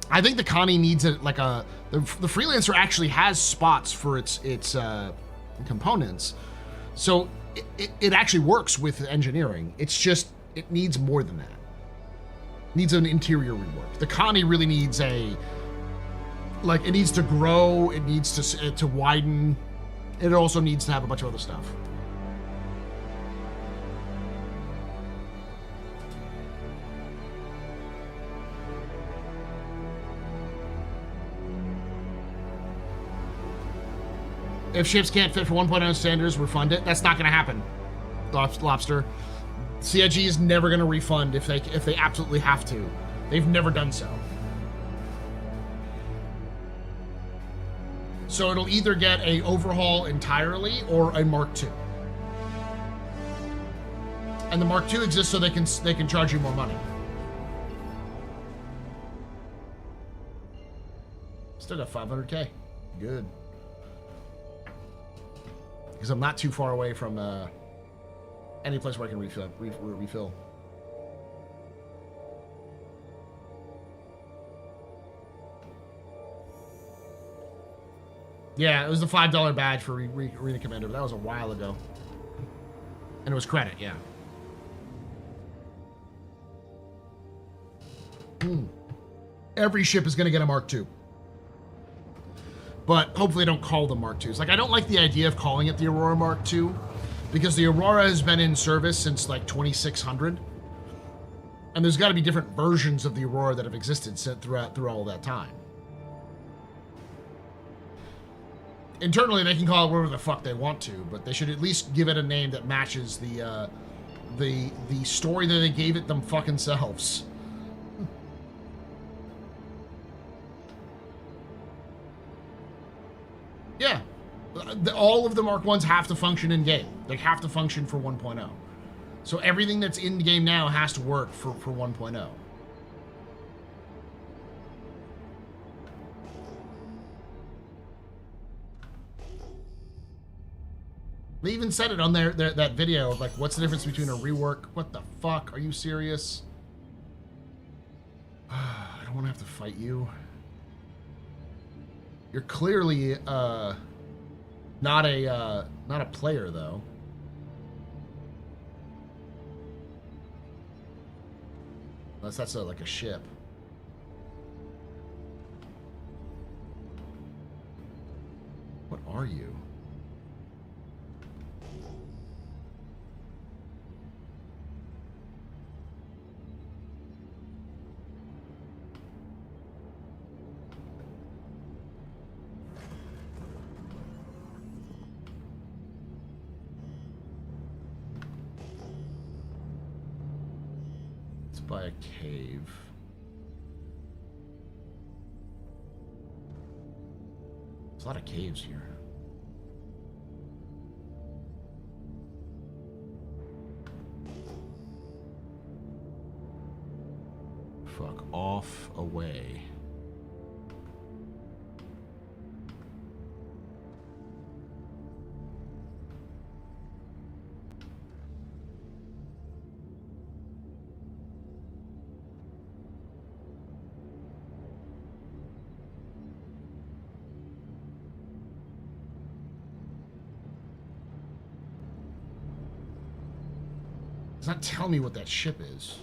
I think the Connie needs the Freelancer actually has spots for its components, so it actually works with engineering. It's just it needs more than that. It needs an interior rework. The Connie really needs it needs to grow. It needs to widen. It also needs to have a bunch of other stuff. If ships can't fit for 1.0 standards, refund it. That's not going to happen, Lobster. CIG is never going to refund if they absolutely have to. They've never done so. So it'll either get a overhaul entirely or a Mark II. And the Mark II exists so they can charge you more money. Still got 500K. Good. Because I'm not too far away from any place where I can refill. Yeah, it was the $5 badge for Arena Commander, but that was a while ago. And it was credit, yeah. Every ship is going to get a Mark II. But hopefully they don't call them Mark IIs. Like, I don't like the idea of calling it the Aurora Mark II, because the Aurora has been in service since, like, 2600. And there's got to be different versions of the Aurora that have existed through all that time. Internally, they can call it whatever the fuck they want to, but they should at least give it a name that matches the story that they gave it them fucking selves. Yeah. All of the Mark 1s have to function in game. They have to function for 1.0. So everything that's in the game now has to work for 1.0. They even said it on that video of, like, what's the difference between a rework? What the fuck? Are you serious? I don't want to have to fight you. You're clearly not a player, though. Unless that's like a ship. What are you? By a cave. There's a lot of caves here. Fuck off away. Does not tell me what that ship is.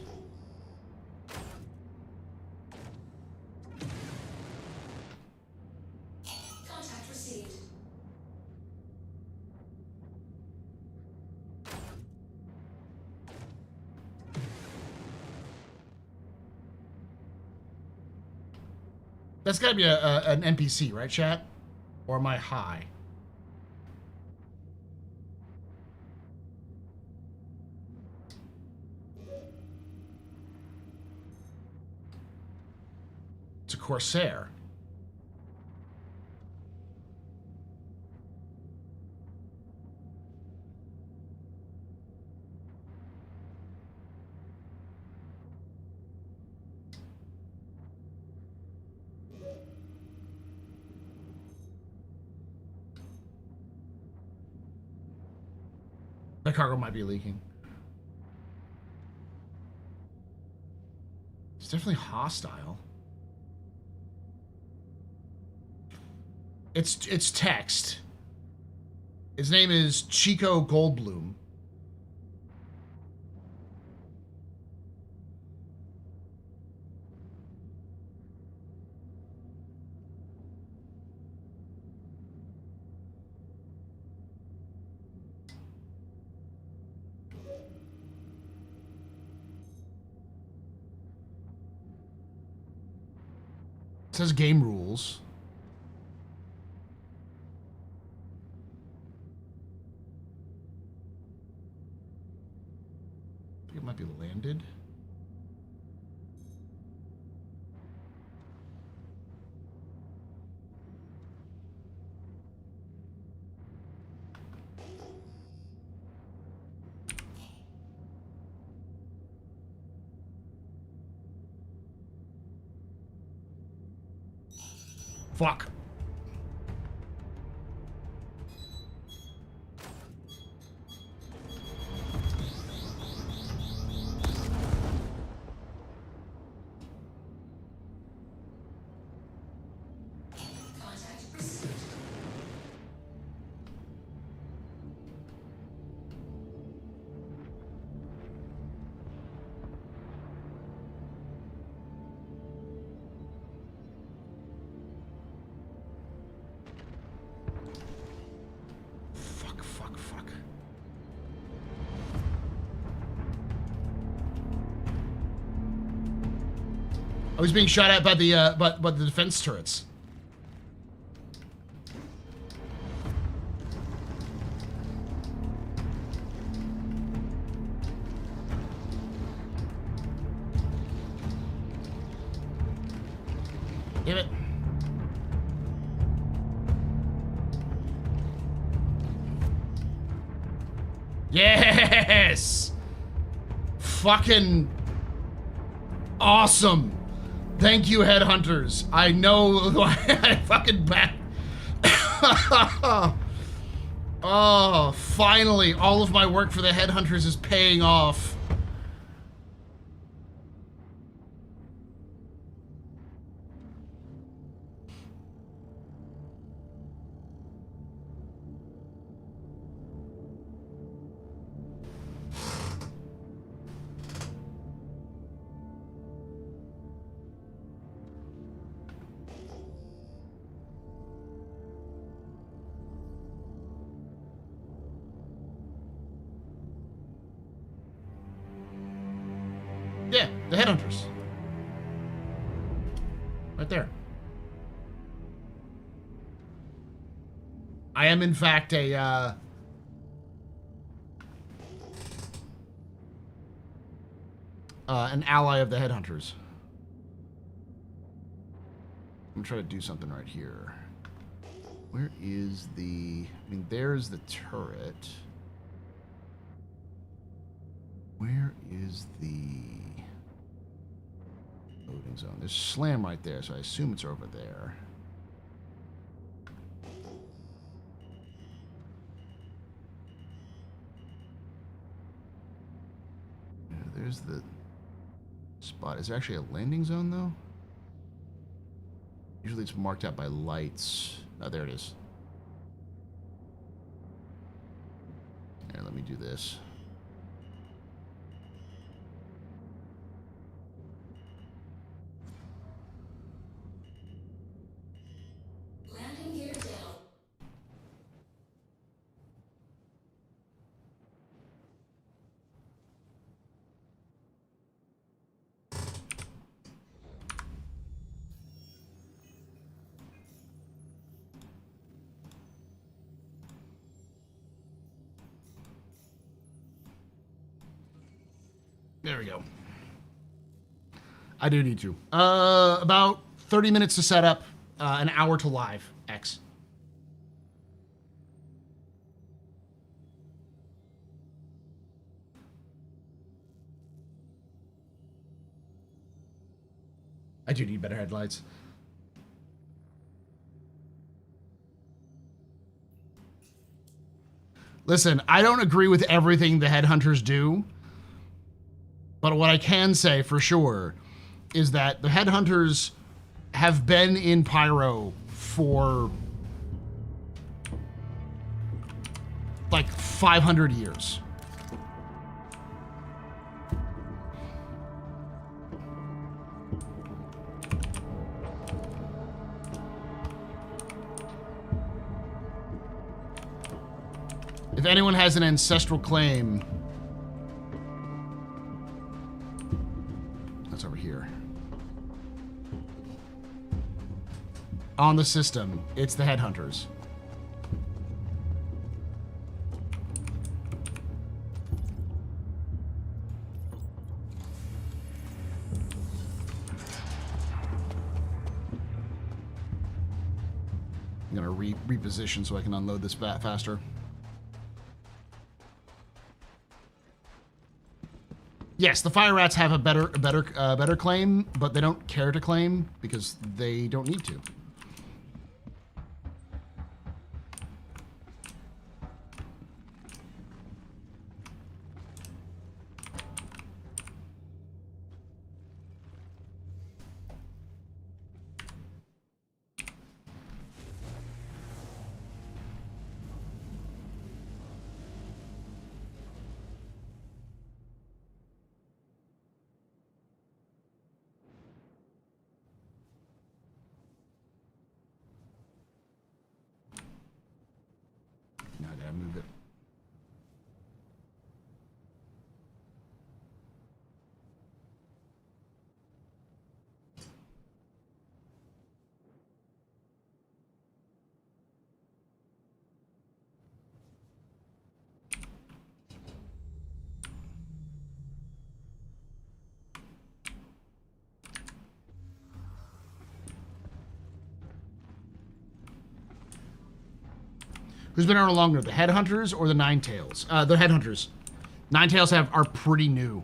Contact received. That's gotta be an NPC, right, chat? Or am I high? It's a Corsair. That cargo might be leaking. It's definitely hostile. It's text. His name is Chico Goldblum. It says game rules. I think it might be landed. Fuck. Contact received. Fuck, fuck, fuck. I was being shot at by the by the defense turrets. Damn it. Yes! Fucking awesome. Thank you, headhunters. I know I fucking back. Oh, finally, all of my work for the headhunters is paying off. Yeah, the headhunters. Right there. I am, in fact, an ally of the headhunters. I'm gonna try to do something right here. Where is the... I mean, there's the turret. Where is the loading zone? There's slam right there, so I assume it's over there. Yeah, there's the spot. Is there actually a landing zone, though? Usually it's marked out by lights. Oh, there it is. Here, let me do this. There we go. I do need to. About 30 minutes to set up, an hour to live. X. I do need better headlights. Listen, I don't agree with everything the headhunters do, but what I can say for sure is that the headhunters have been in Pyro for like 500 years. If anyone has an ancestral claim, that's over here. On the system, it's the headhunters. I'm gonna reposition so I can unload this faster. Yes, the fire rats have a better claim, but they don't care to claim because they don't need to. Now I gotta move it. Who's been around longer, the Headhunters or the Ninetails? The Headhunters. Ninetails are pretty new,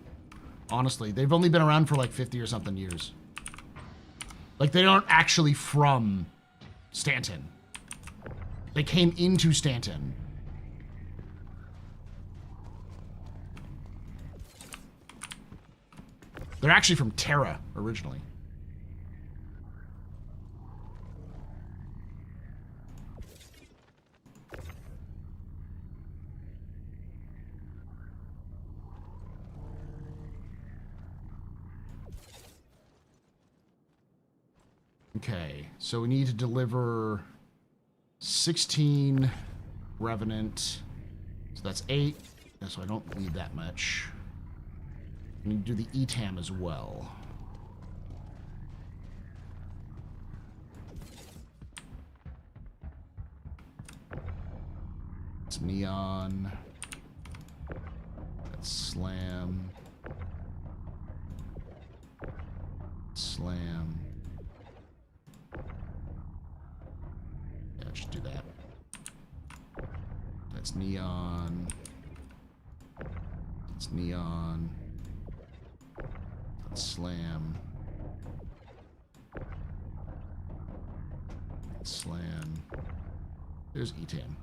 honestly. They've only been around for like 50 or something years. Like, they aren't actually from Stanton. They came into Stanton. They're actually from Terra, originally. Okay, so we need to deliver 16 Revenant. So that's 8. So I don't need that much. I need to do the ETAM as well. It's Neon. That's Slam. Slam. Yeah, just do that. That's Neon. That's Neon. That's Slam. That's Slam. There's ETAM.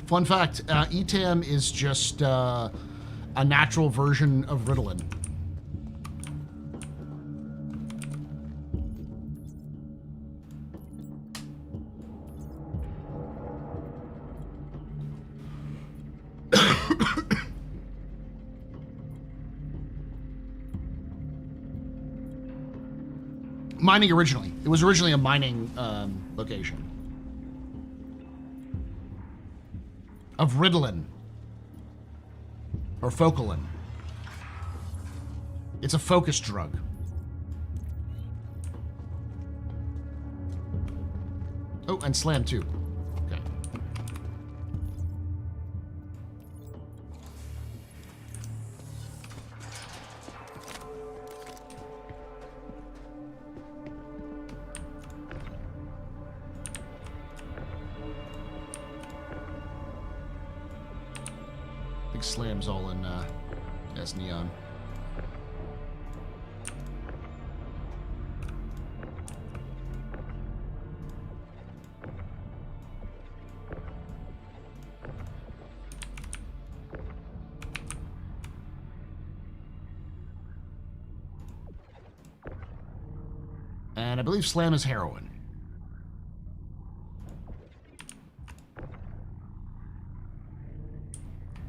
Fun fact, ETAM is just a natural version of Ritalin. mining originally. It was originally a mining location. Of Ritalin. Or Focalin. It's a focus drug. Oh, and Slam too. Okay. I think Slam's all in as Neon. And I believe Slam is heroin.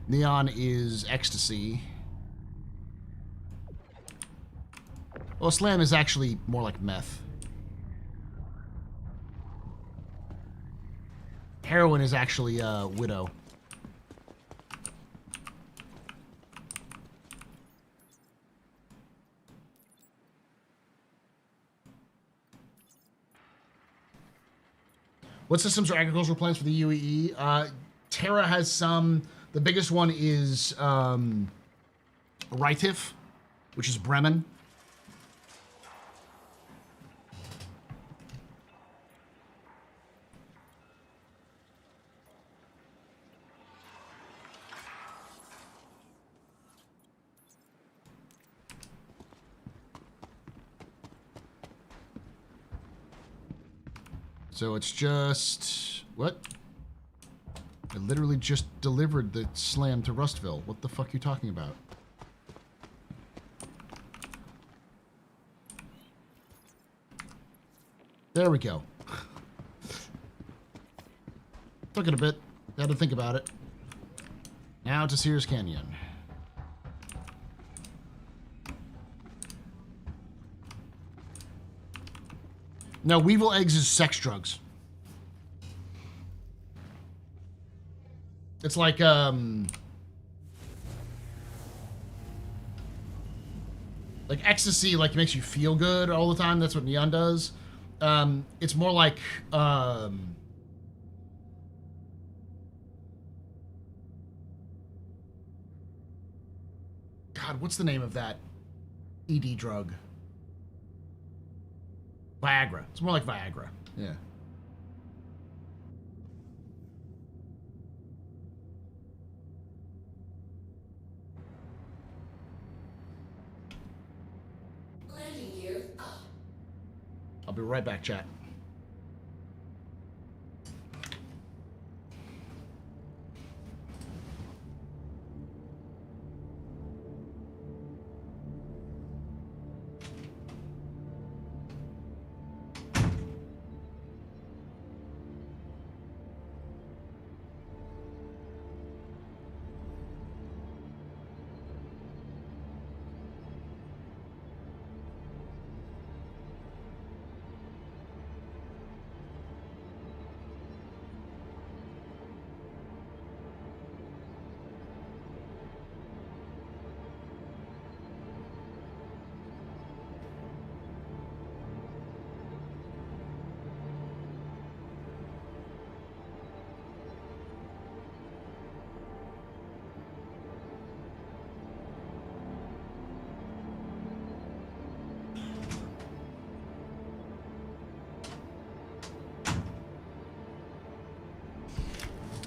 Neon is ecstasy. Well, Slam is actually more like meth. Heroin is actually Widow. What systems are agricultural plans for the UEE? Terra has some. The biggest one is Rytif, which is Bremen. So it's just... What? I literally just delivered the Slam to Rustville. What the fuck are you talking about? There we go. Took it a bit. Had to think about it. Now to Sears Canyon. No, Weevil eggs is sex drugs. It's like, ecstasy, like, makes you feel good all the time. That's what Neon does. It's more like, God, what's the name of that ED drug? Viagra. It's more like Viagra. Yeah. Landing gear up. I'll be right back, chat.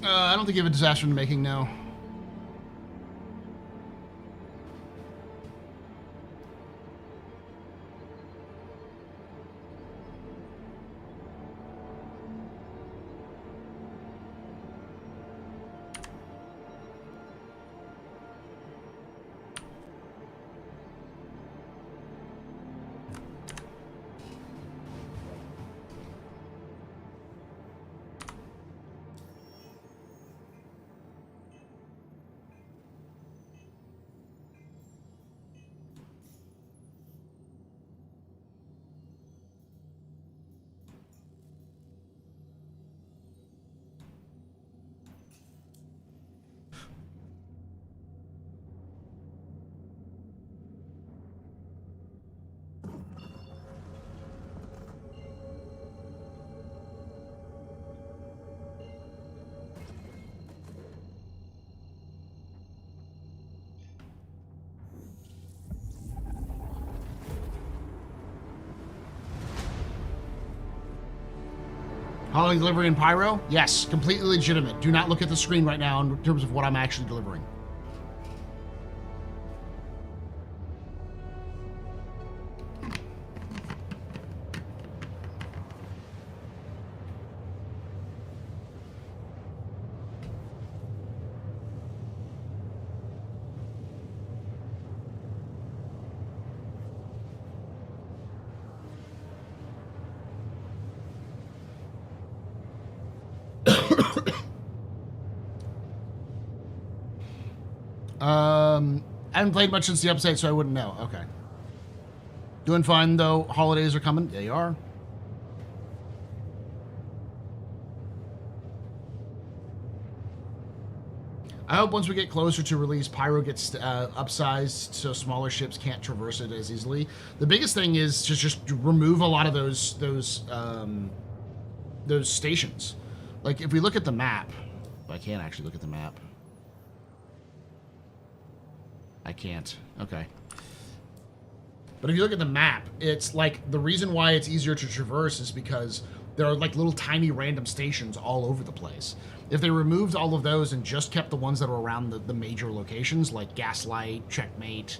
I don't think you have a disaster in the making now. Holiday delivery in Pyro? Yes, completely legitimate. Do not look at the screen right now in terms of what I'm actually delivering. I haven't played much since the update, so I wouldn't know. Okay. Doing fine, though. Holidays are coming. They are. I hope once we get closer to release, Pyro gets upsized so smaller ships can't traverse it as easily. The biggest thing is just remove a lot of those stations. Like, if we look at the map... I can't actually look at the map. I can't. Okay. But if you look at the map, it's like the reason why it's easier to traverse is because there are like little tiny random stations all over the place. If they removed all of those and just kept the ones that are around the major locations, like Gaslight, Checkmate,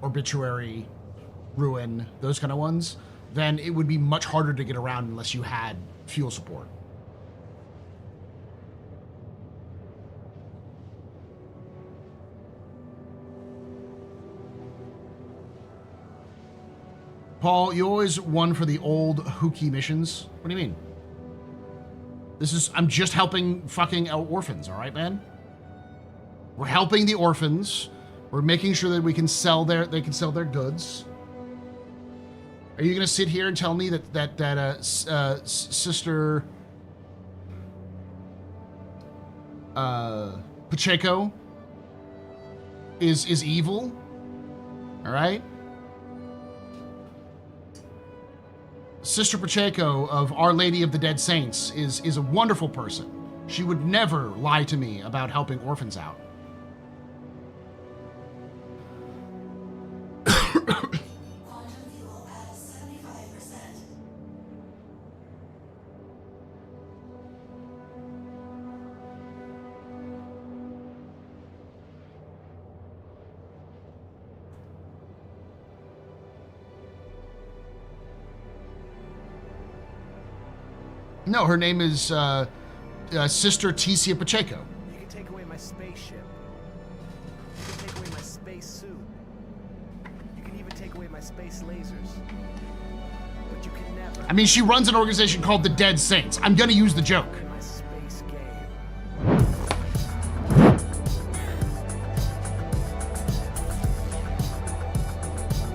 Obituary, Ruin, those kind of ones, then it would be much harder to get around unless you had fuel support. Paul, you always won for the old hooky missions. What do you mean? I'm just helping fucking out orphans, all right, man? We're helping the orphans. We're making sure that they can sell their goods. Are you gonna sit here and tell me that Sister Pacheco is evil? All right. Sister Pacheco of Our Lady of the Dead Saints is a wonderful person. She would never lie to me about helping orphans out. No, her name is Sister Ticia Pacheco. You can take away my spaceship. You can take away my space suit. You can even take away my space lasers. But you can never... I mean, she runs an organization called the Dead Saints. I'm gonna use the joke. My space game.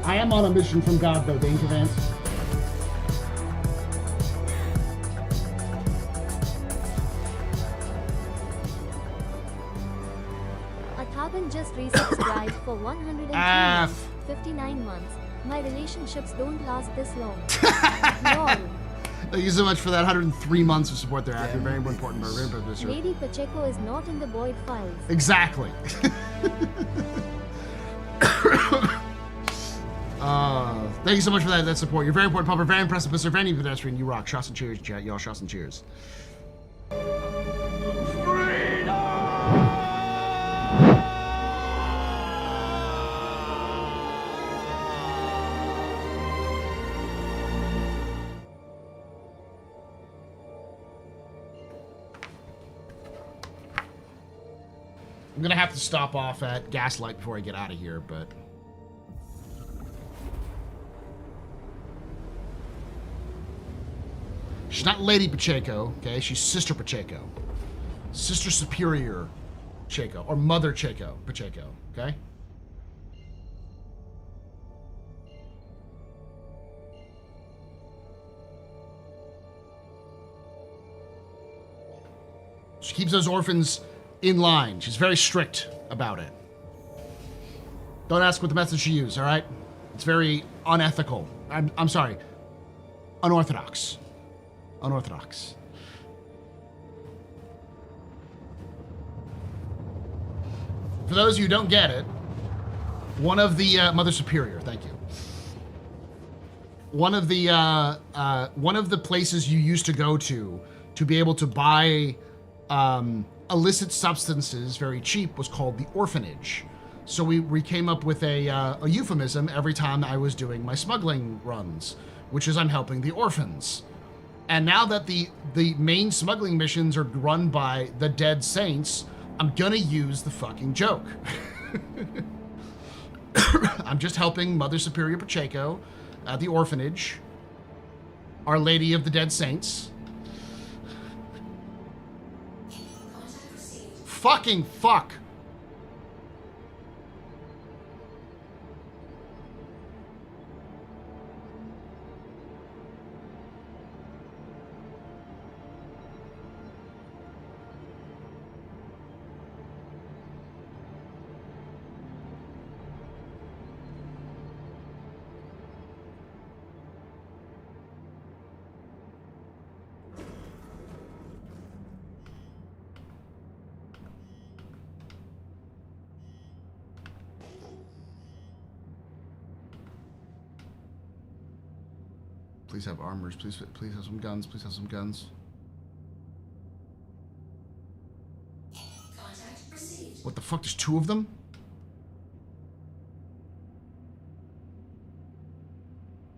I am on a mission from God, though, Danger Vance. Just resubscribed for 103 months, 59 months. My relationships don't last this long. Lol. Thank you so much for that 103 months of support there, After. Very important. Very producer. Lady Pacheco is not in the Boyd files. Exactly. Thank you so much for that support. You're very important, Pupper. Very impressive, Mr. Vanny Pedestrian. You rock. Shots and cheers, chat. Y'all, shots and cheers. I'm gonna have to stop off at Gaslight before I get out of here, but... She's not Lady Pacheco, okay? She's Sister Pacheco. Sister Superior Pacheco, or Mother Pacheco, okay? She keeps those orphans in line. She's very strict about it. Don't ask what the method she used, all right? It's very unethical. I'm sorry. Unorthodox. Unorthodox. For those of you who don't get it, one of the Mother Superior, thank you. one of the places you used to go to be able to buy illicit substances very cheap was called the orphanage. So we came up with a euphemism every time I was doing my smuggling runs, which is I'm helping the orphans. And now that the main smuggling missions are run by the dead saints, I'm gonna use the fucking joke. I'm just helping Mother Superior Pacheco at the orphanage, Our Lady of the Dead Saints. Fucking fuck. Please have armors. Please have some guns. Please have some guns. What the fuck? There's two of them?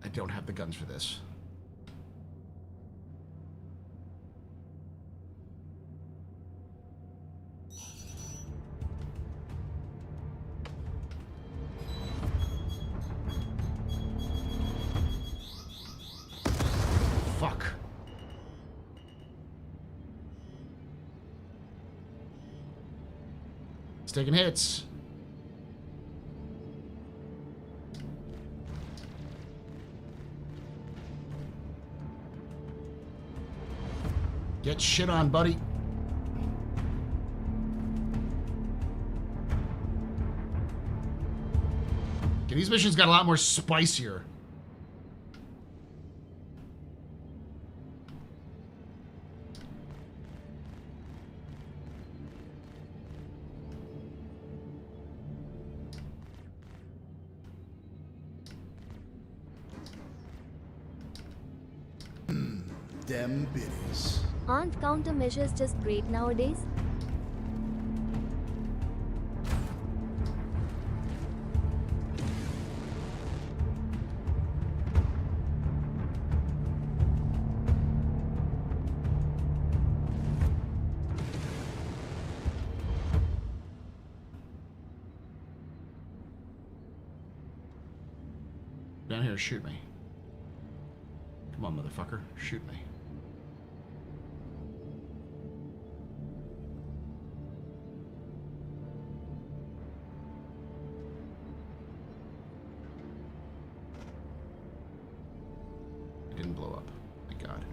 I don't have the guns for this. Fuck. It's taking hits. Get shit on, buddy. Okay, these missions got a lot more spicier. Them biddies. Aren't countermeasures just great nowadays? Down here, shoot me. Come on, motherfucker. Shoot me. It didn't blow up. Thank God.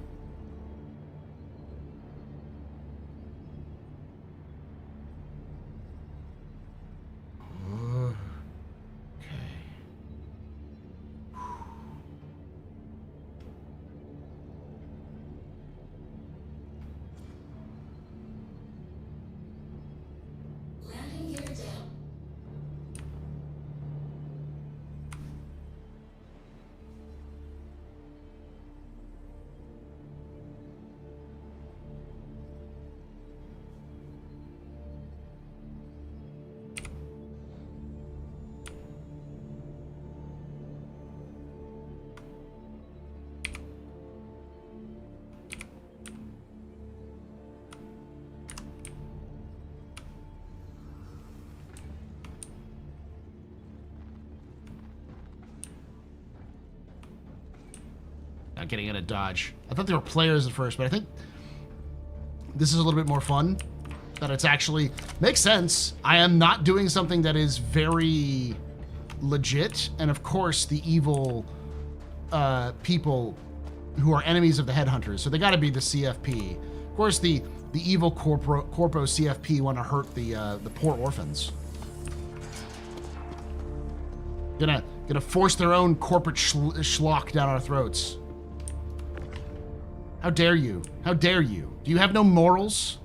Not getting out of dodge. I thought they were players at first, but I think this is a little bit more fun. That it's actually makes sense. I am not doing something that is very legit, and of course the evil people who are enemies of the headhunters. So they got to be the CFP. Of course, the evil corpo CFP want to hurt the poor orphans. Gonna force their own corporate schlock down our throats. How dare you? How dare you? Do you have no morals?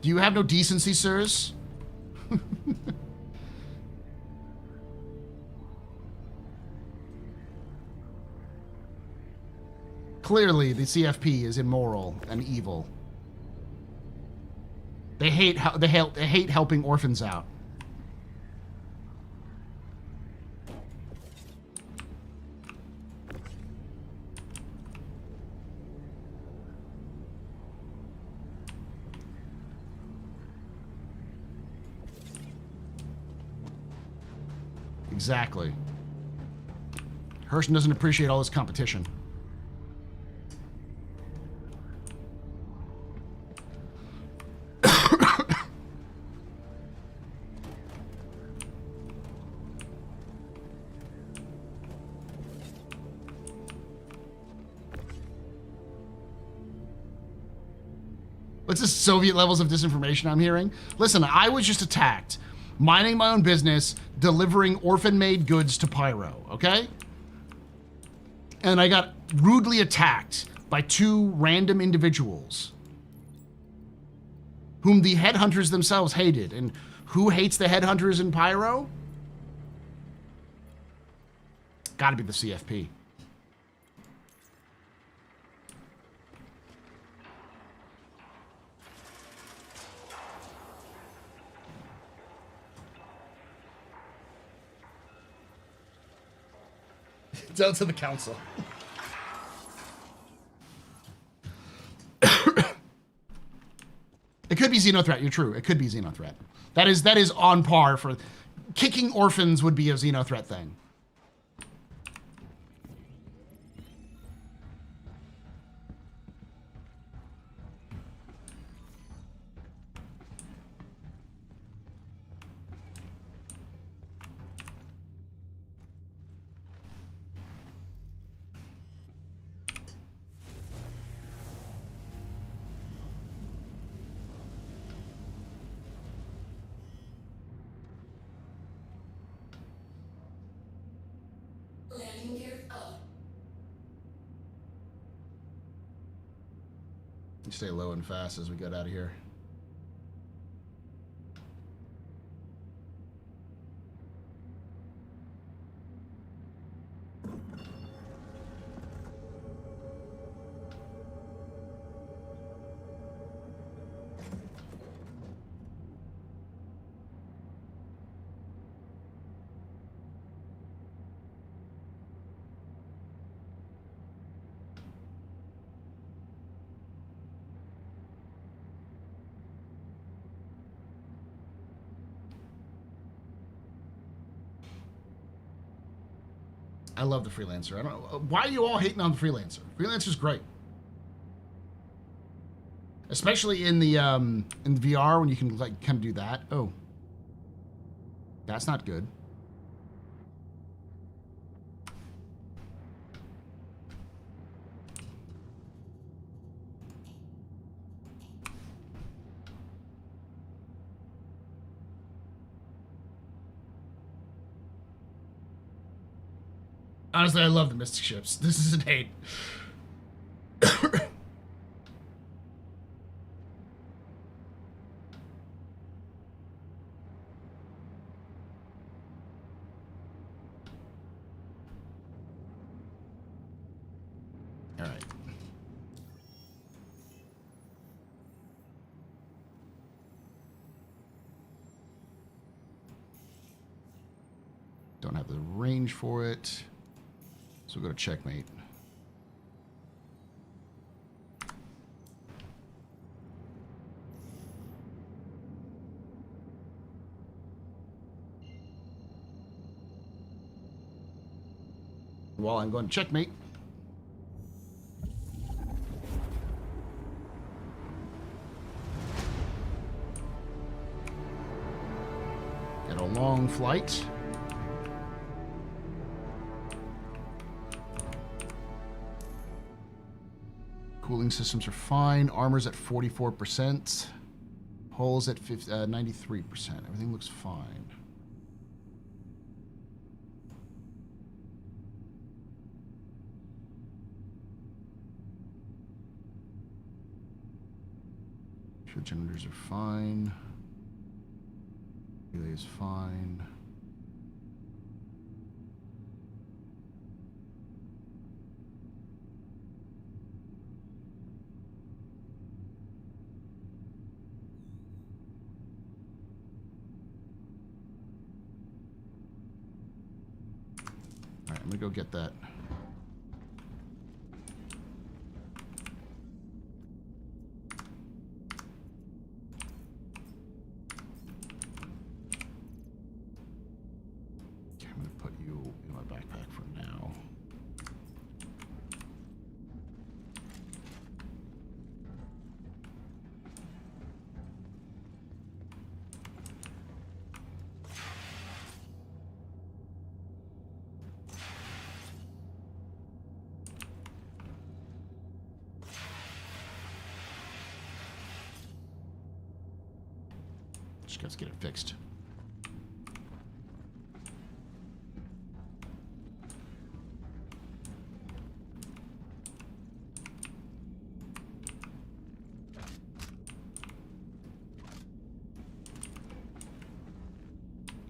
Do you have no decency, sirs? Clearly, the CFP is immoral and evil. They hate helping orphans out. Exactly. Hershon doesn't appreciate all this competition. What's the Soviet levels of disinformation I'm hearing? Listen, I was just attacked. Minding my own business, delivering orphan-made goods to Pyro, okay? And I got rudely attacked by two random individuals whom the headhunters themselves hated. And who hates the headhunters in Pyro? Gotta be the CFP. Down to the council. It could be Xenothreat. You're true. It could be Xenothreat. That is on par for kicking orphans would be a Xenothreat thing. Landing gear up. You stay low and fast as we get out of here. I love the Freelancer. I don't know why are you all hating on the Freelancer. Freelancer's great, especially in the VR when you can like kind of do that. Oh, that's not good. Honestly, I love the Mystic ships. This isn't hate. All right. Don't have the range for it. So we'll go to checkmate. While I'm going to checkmate. Get a long flight. Cooling systems are fine. Armor's at 44%. Hull's at 93%. Everything looks fine. Fuel generators are fine. Relay is fine. All right, I'm gonna go get that. Just let's get it fixed.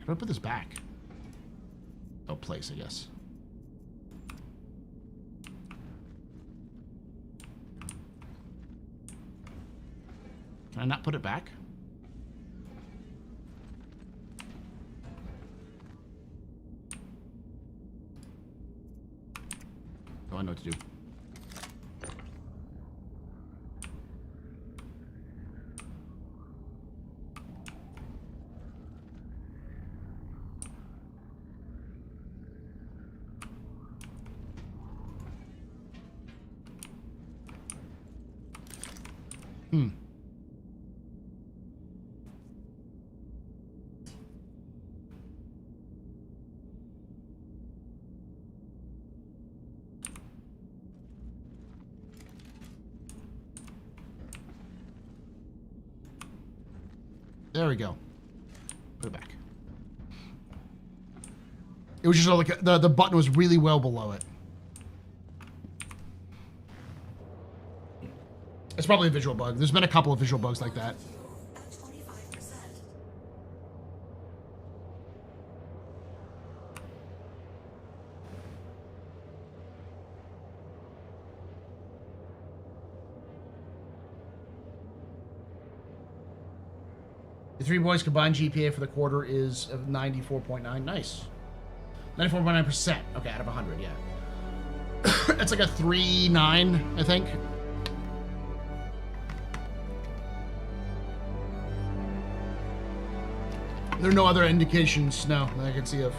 How do I put this back? Oh, place, I guess. Can I not put it back? Oh, I know what to do. There we go. Put it back. It was just like the button was really well below it. It's probably a visual bug. There's been a couple of visual bugs like that. The three boys' combined GPA for the quarter is 94.9. Nice. 94.9%. Okay, out of 100, yeah. It's like a 3.9, I think. There are no other indications, no, that I can see of.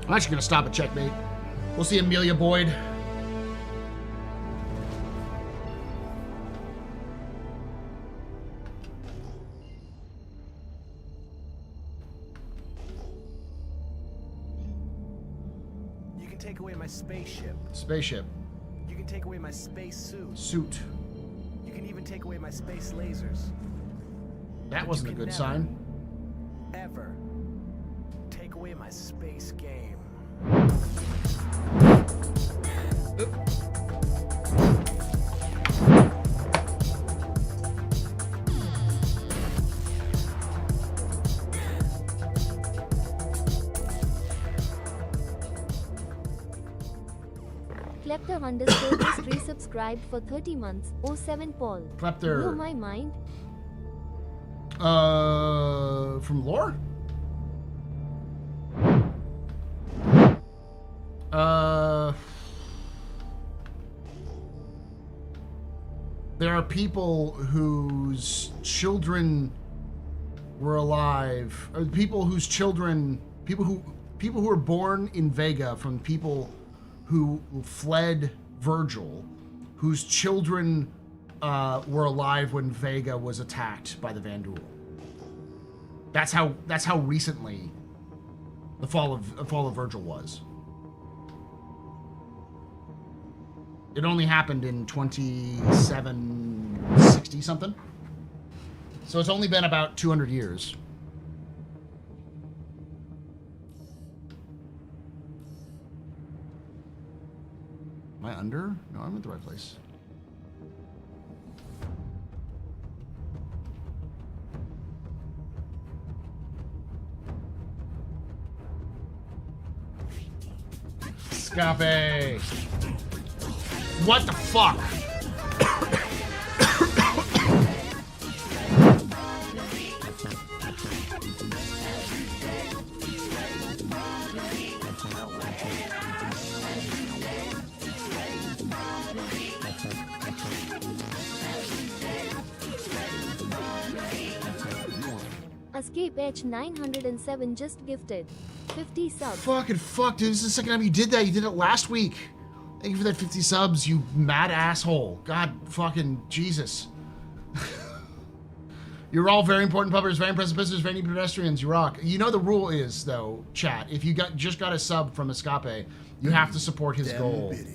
I'm actually going to stop at checkmate. We'll see Amelia Boyd. You can take away my spaceship. Spaceship. You can take away my space suit. Suit. You can even take away my space lasers. That wasn't a good sign. Ever take away my space game. Klepter underscore just resubscribed for 30 months. 07 Paul. Klepter. Blew my mind. From lore? There are people whose children were alive, or people whose children, people who were born in Vega from people who fled Virgil, whose children were alive when Vega was attacked by the Vanduul. That's how recently The fall of Virgil was. It only happened in 2760 something. So it's only been about 200 years. Am I under? No, I'm at the right place. Escape! What the fuck? Escape H907 just gifted 50 subs. Fucking fuck, dude. This is the second time you did that. You did it last week. Thank you for that 50 subs, you mad asshole. God fucking Jesus. You're all very important puppers, very impressive business, very neat pedestrians. You rock. You know the rule is, though, chat. If you just got a sub from Escape, you have to support his goal. If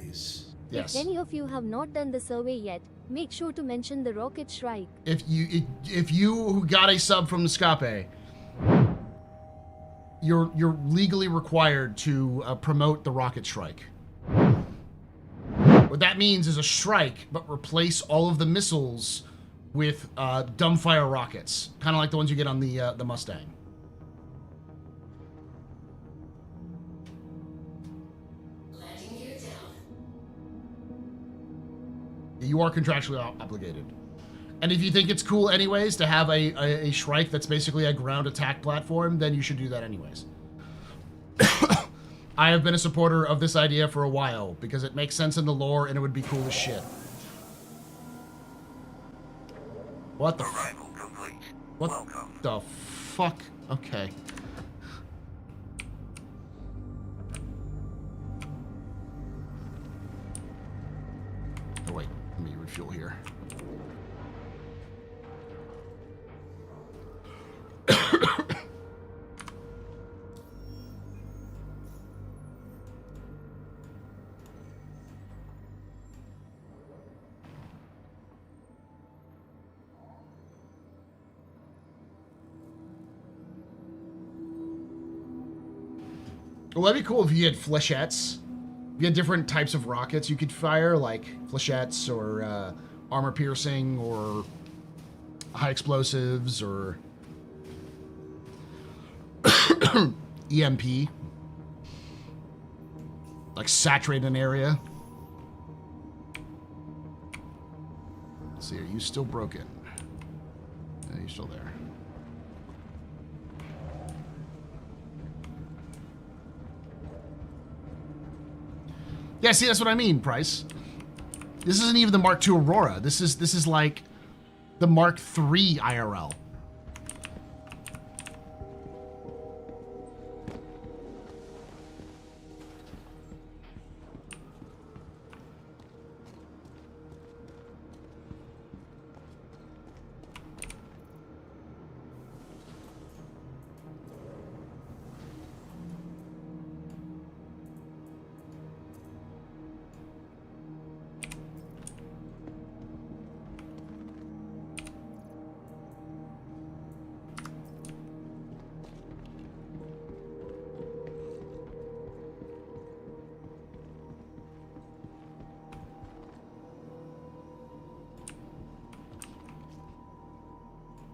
Yes. any of you have not done the survey yet, make sure to mention the Rocket Shrike. If you got a sub from Escape, you're legally required to promote the Rocket Strike. What that means is a strike, but replace all of the missiles with dumbfire rockets, kind of like the ones you get on the Mustang. You are contractually obligated. And if you think it's cool anyways to have a Shrike that's basically a ground attack platform, then you should do that anyways. I have been a supporter of this idea for a while because it makes sense in the lore and it would be cool as shit. What the What the fuck? Okay. Oh wait, let me refuel here. Well, that'd be cool if you had flechettes. If you had different types of rockets you could fire, like flechettes or armor piercing or high explosives or EMP. Like saturate an area. Let's see, are you still broken? No, you're still there. Yeah, see, that's what I mean, Price. This isn't even the Mark II Aurora. This is like the Mark III IRL.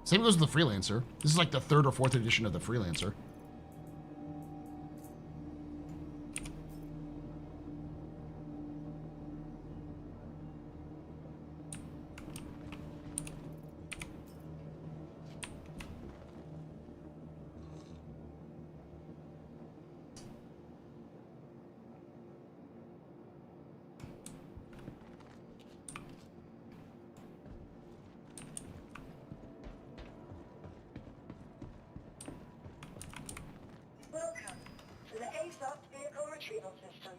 Same goes with the Freelancer. This is like the 3rd or 4th edition of the Freelancer. Welcome to the ASOP vehicle retrieval system.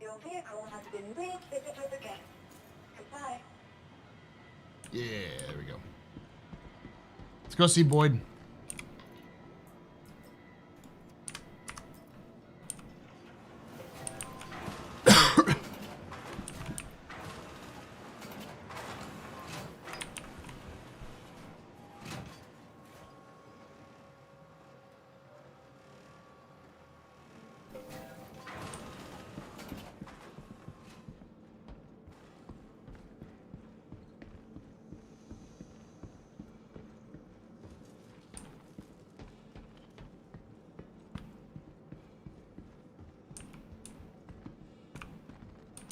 Your vehicle has been refitted with the gate. Goodbye. Yeah, there we go. Let's go see Boyd.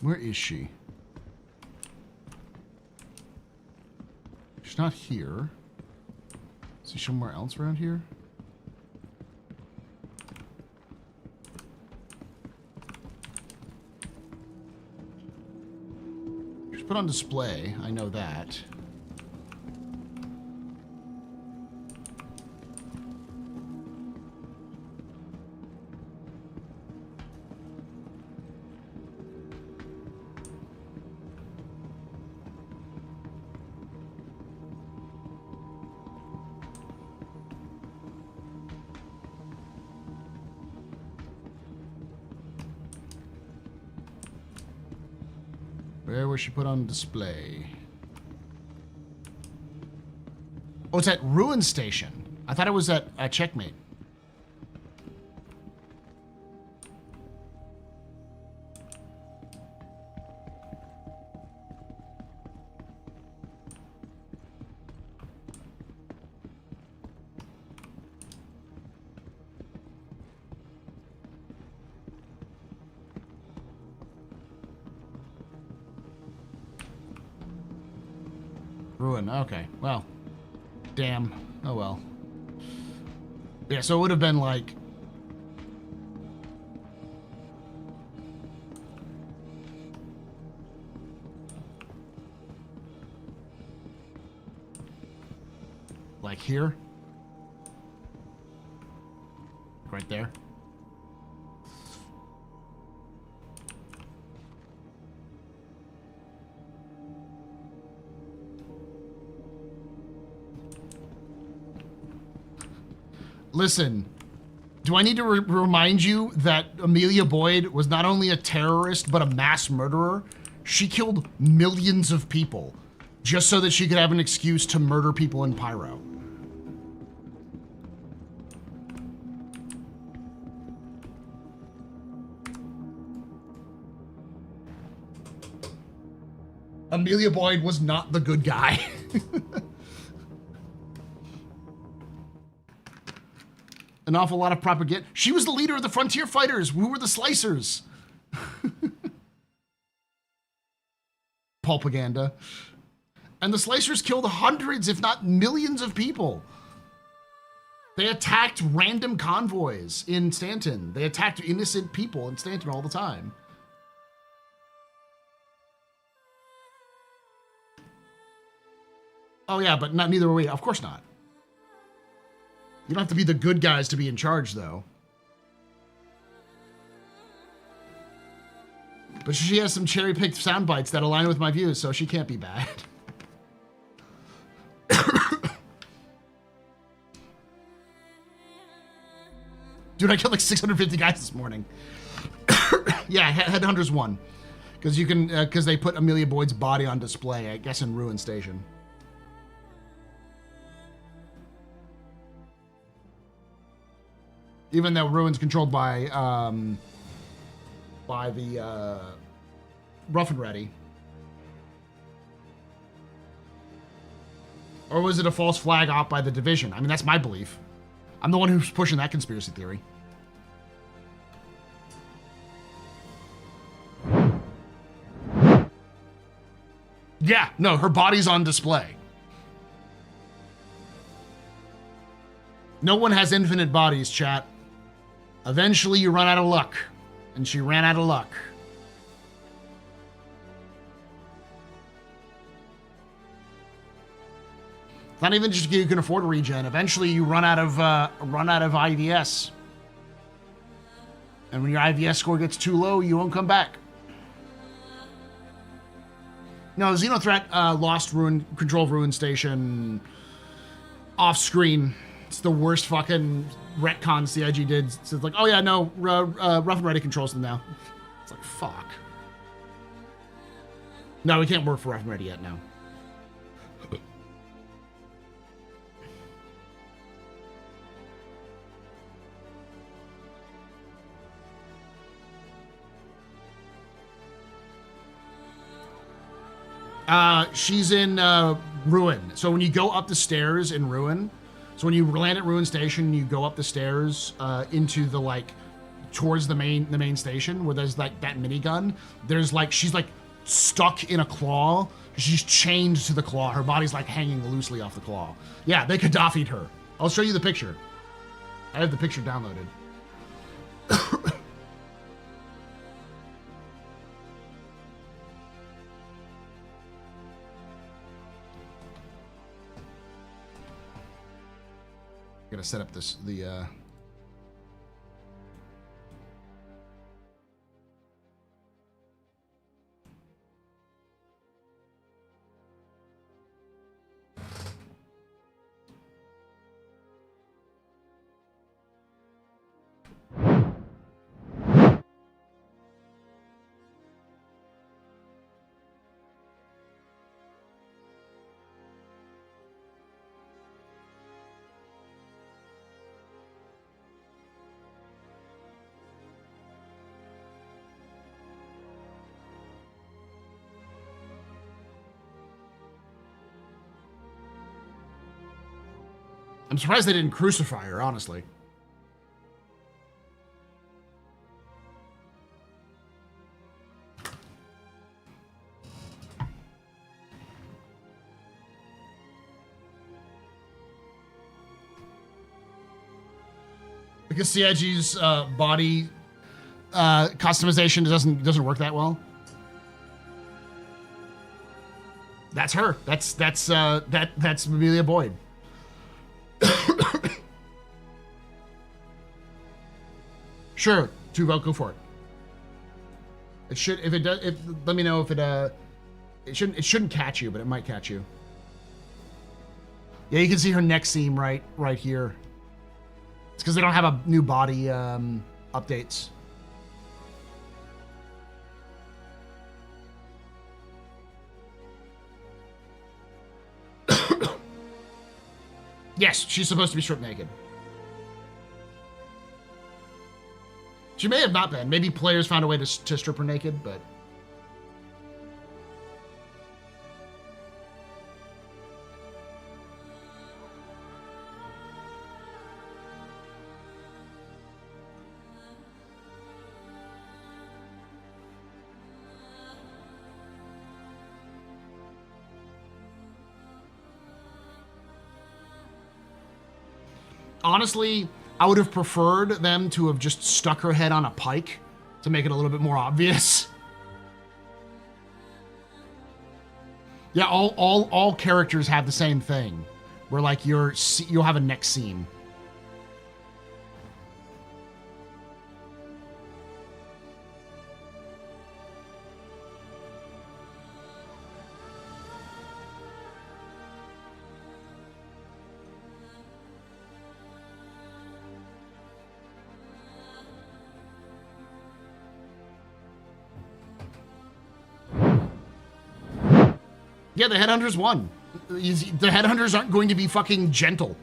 Where is she? She's not here. Is she somewhere else around here? She's put on display. I know that. Where was she put on display? Oh, it's at Ruin Station. I thought it was at Checkmate. Ruin, okay. Well, damn. Oh well. Yeah, so it would have been like... like here? Right there? Listen, do I need to remind you that Amelia Boyd was not only a terrorist, but a mass murderer? She killed millions of people just so that she could have an excuse to murder people in Pyro. Amelia Boyd was not the good guy. An awful lot of propaganda. She was the leader of the Frontier Fighters. We were the Slicers. Propaganda. And the Slicers killed hundreds, if not millions of people. They attacked random convoys in Stanton. They attacked innocent people in Stanton all the time. Oh yeah, but neither were we. Of course not. You don't have to be the good guys to be in charge, though. But she has some cherry-picked sound bites that align with my views, so she can't be bad. Dude, I killed like 650 guys this morning. Yeah, Headhunters won. Because you can, because they put Amelia Boyd's body on display, I guess, in Ruin Station. Even though Ruin's controlled by the Rough and Ready. Or was it a false flag op by the Division? I mean, that's my belief. I'm the one who's pushing that conspiracy theory. Yeah, no, her body's on display. No one has infinite bodies, chat. Eventually you run out of luck. And she ran out of luck. It's not even just you can afford a regen. Eventually you run out of IVS. And when your IVS score gets too low, you won't come back. No, Xenothreat lost control of Ruin Station off screen. It's the worst fucking retcon CIG did. So it's like, oh yeah, no, Rough and Ready controls them now. It's like, fuck. No, we can't work for Rough and Ready yet, no. She's in Ruin. So when you go up the stairs in Ruin, so when you land at Ruin Station, you go up the stairs into the like towards the main station where there's like that minigun. There's like she's like stuck in a claw. She's chained to the claw. Her body's like hanging loosely off the claw. Yeah, they Gaddafi'd her. I'll show you the picture. I have the picture downloaded. Gotta set up the I'm surprised they didn't crucify her, honestly. Because CIG's body customization doesn't work that well. That's her. That's Amelia Boyd. Sure, Tuvo, go for it. It should, if it does, let me know if it shouldn't catch you, but it might catch you. Yeah, you can see her neck seam right here. It's because they don't have a new body updates. Yes, she's supposed to be stripped naked. She may have not been. Maybe players found a way to strip her naked, but... Honestly, I would have preferred them to have just stuck her head on a pike to make it a little bit more obvious. Yeah, all characters have the same thing, where like you'll have a neck seam. Yeah, the Headhunters won. The Headhunters aren't going to be fucking gentle.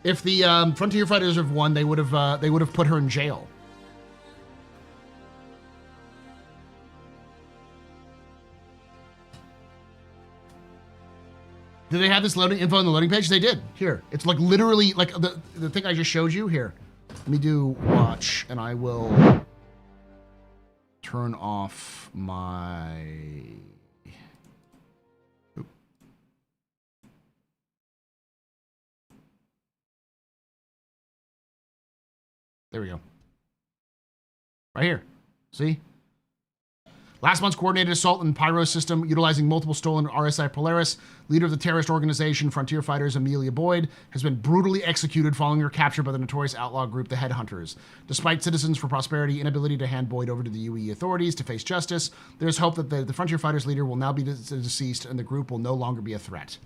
If the Frontier Fighters have won, they would have put her in jail. Did they have this loading info on the loading page? They did. Here, it's like literally like the thing I just showed you. Here, let me do watch, and I will turn off my. There we go. Right here. See? Last month's coordinated assault on the Pyro system, utilizing multiple stolen RSI Polaris, leader of the terrorist organization Frontier Fighters Amelia Boyd, has been brutally executed following her capture by the notorious outlaw group the Headhunters. Despite Citizens for Prosperity inability to hand Boyd over to the UE authorities to face justice, there's hope that the Frontier Fighters leader will now be deceased and the group will no longer be a threat.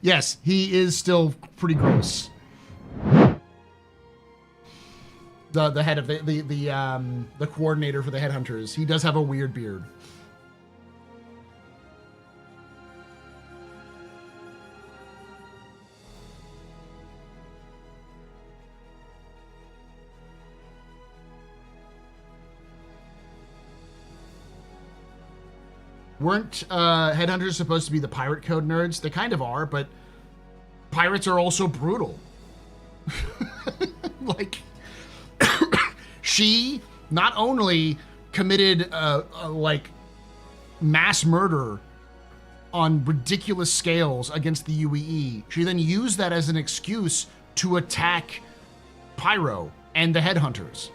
Yes, he is still pretty gross. The head of the coordinator for the Headhunters. He does have a weird beard. Weren't Headhunters supposed to be the pirate code nerds? They kind of are, but pirates are also brutal. Like, she not only committed like mass murder on ridiculous scales against the UEE, she then used that as an excuse to attack Pyro and the Headhunters.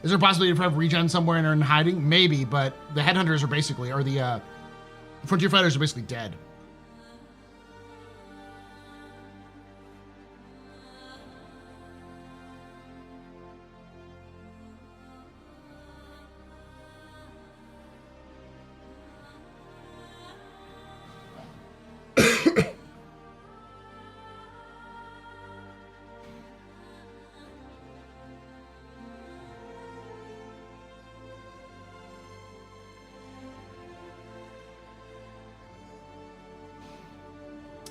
Is there a possibility of have regen somewhere and are in hiding? Maybe, but the Headhunters are basically, or the Frontier Fighters are basically dead.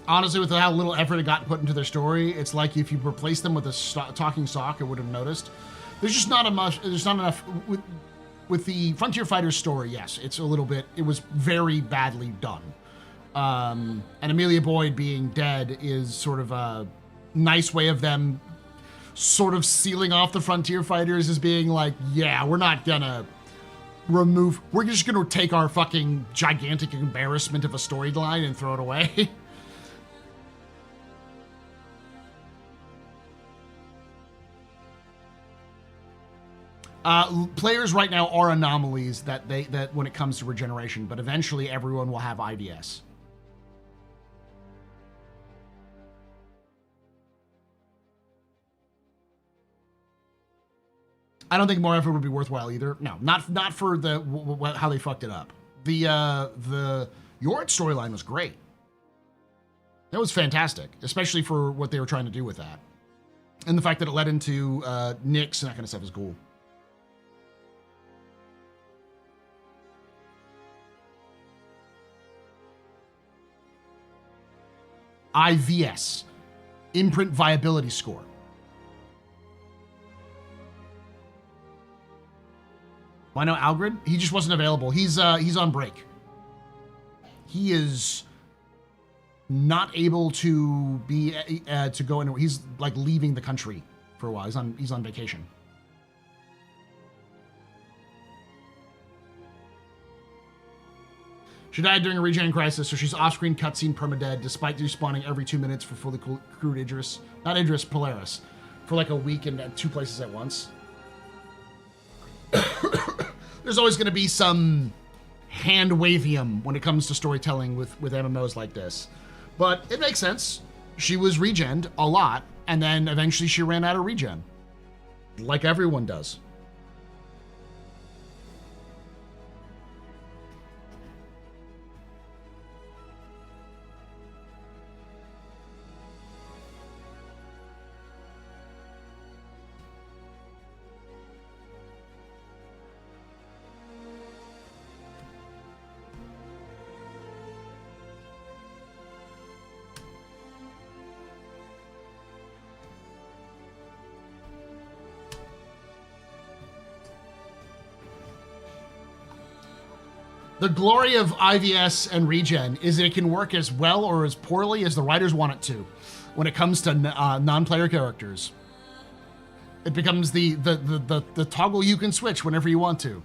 Honestly, with how little effort it got put into their story, it's like if you replaced them with a talking sock, it would have noticed. There's just not enough. There's not enough with the Frontier Fighters story. Yes, it's a little bit. It was very badly done. And Amelia Boyd being dead is sort of a nice way of them sort of sealing off the Frontier Fighters as being like, yeah, we're not gonna remove. We're just gonna take our fucking gigantic embarrassment of a storyline and throw it away. Players right now are anomalies that when it comes to regeneration, but eventually everyone will have IVS. I don't think more effort would be worthwhile either. No, not for the how they fucked it up. The Yorick storyline was great. That was fantastic, especially for what they were trying to do with that, and the fact that it led into Nyx and that kind of stuff is cool. IVS, imprint viability score. Why no Algrid? He just wasn't available. He's on break. He is not able to be to go anywhere. He's like leaving the country for a while. He's on vacation. She died during a regen crisis, so she's off-screen cutscene permadead, despite respawning every 2 minutes for fully crewed Idris. Not Idris, Polaris. For like a week and at 2 places at once. There's always going to be some hand-wavium when it comes to storytelling with MMOs like this. But it makes sense. She was regened a lot, and then eventually she ran out of regen. Like everyone does. The glory of IVS and regen is that it can work as well or as poorly as the writers want it to. when it comes to non-player characters. It becomes the toggle you can switch whenever you want to.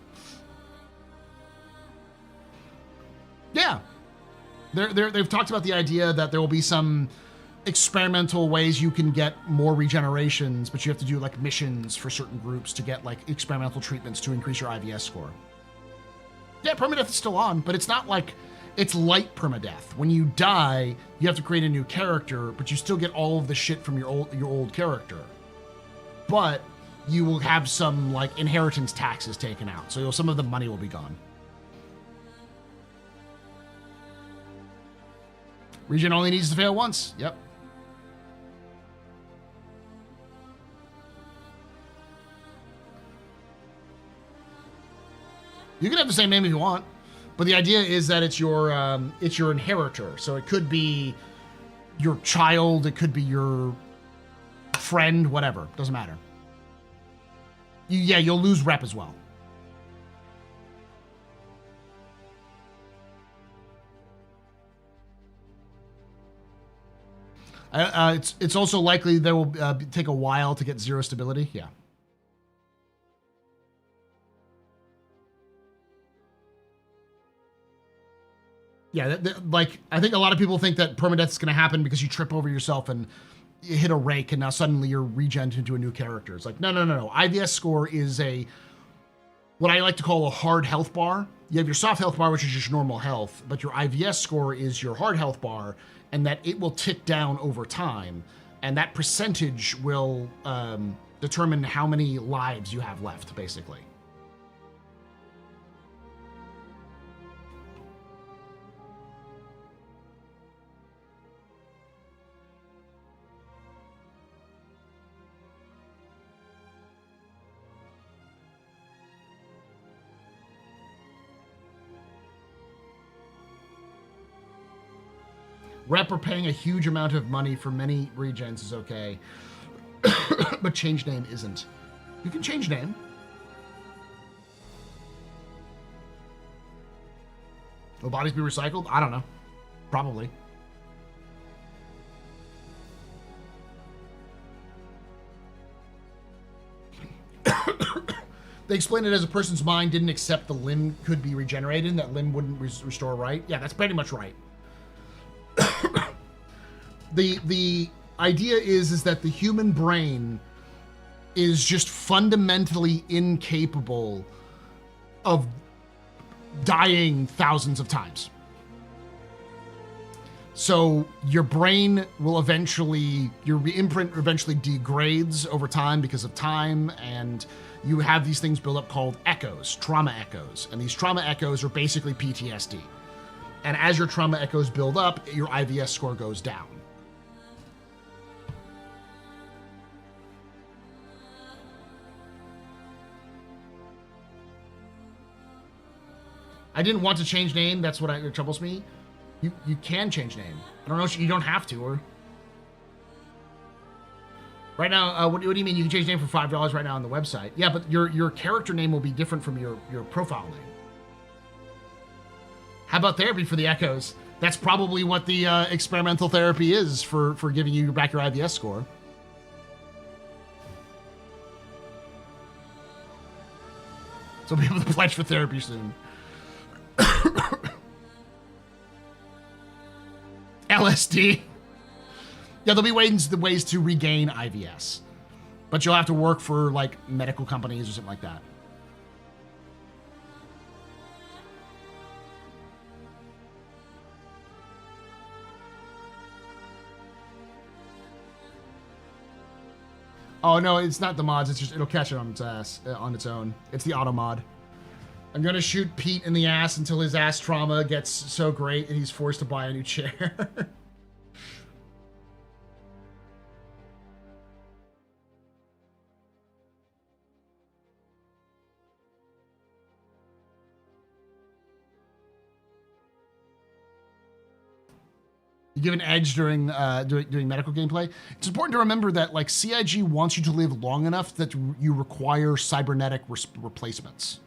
Yeah. They've talked about the idea that there will be some experimental ways you can get more regenerations, but you have to do like missions for certain groups to get like experimental treatments to increase your IVS score. Yeah, permadeath is still on, but it's not like it's light permadeath. When you die, you have to create a new character, but you still get all of the shit from your old character. But you will have some like inheritance taxes taken out, so some of the money will be gone. Regen only needs to fail once. Yep. You can have the same name if you want, but the idea is that it's your inheritor. So it could be your child, it could be your friend, whatever. Doesn't matter. You'll lose rep as well. It's also likely there will take a while to get 0 stability. Yeah. Yeah, like, I think a lot of people think that permadeath is going to happen because you trip over yourself and you hit a rake and now suddenly you're regen into a new character. It's like, no. IVS score is what I like to call a hard health bar. You have your soft health bar, which is just normal health, but your IVS score is your hard health bar, and that it will tick down over time. And that percentage will determine how many lives you have left, basically. Rep or paying a huge amount of money for many regens is okay, but change name isn't. You can change name. Will bodies be recycled? I don't know. Probably. They explained it as a person's mind didn't accept the limb could be regenerated, and that limb wouldn't restore right. Yeah, that's pretty much right. The idea is that the human brain is just fundamentally incapable of dying thousands of times. So your brain will eventually, your imprint eventually degrades over time because of time, and you have these things build up called echoes, trauma echoes. And these trauma echoes are basically PTSD. And as your trauma echoes build up, your IVS score goes down. I didn't want to change name. That's what troubles me. You can change name. I don't know. You don't have to. Or right now, what do you mean? You can change name for $5 right now on the website. Yeah, but your character name will be different from your profile name. How about therapy for the echoes? That's probably what the experimental therapy is for giving you back your IVS score. So we'll be able to pledge for therapy soon. LSD. Yeah, there'll be ways to regain IVS, but you'll have to work for like medical companies or something like that. Oh no, it's not the mods. It's just it'll catch it on its ass on its own. It's the auto mod. I'm gonna shoot Pete in the ass until his ass trauma gets so great and he's forced to buy a new chair. You give an edge during doing medical gameplay. It's important to remember that like CIG wants you to live long enough that you require cybernetic replacements.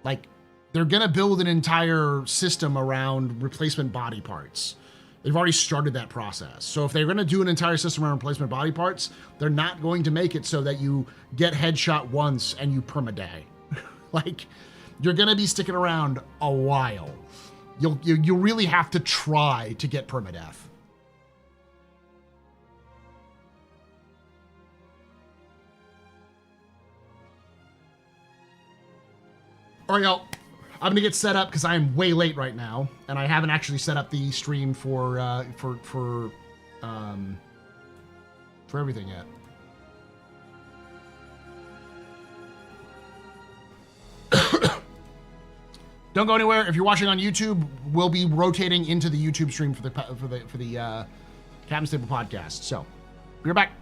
Like they're gonna build an entire system around replacement body parts, They've already started that process. So if they're going to do an entire system around replacement body parts, they're not going to make it so that you get headshot once and you permadeath. Like, you're going to be sticking around a while. You really have to try to get permadeath. All right, y'all. I'm gonna get set up because I am way late right now, and I haven't actually set up the stream for everything yet. Don't go anywhere. If you're watching on YouTube, we'll be rotating into the YouTube stream for the Captain's Table podcast. So, be right back.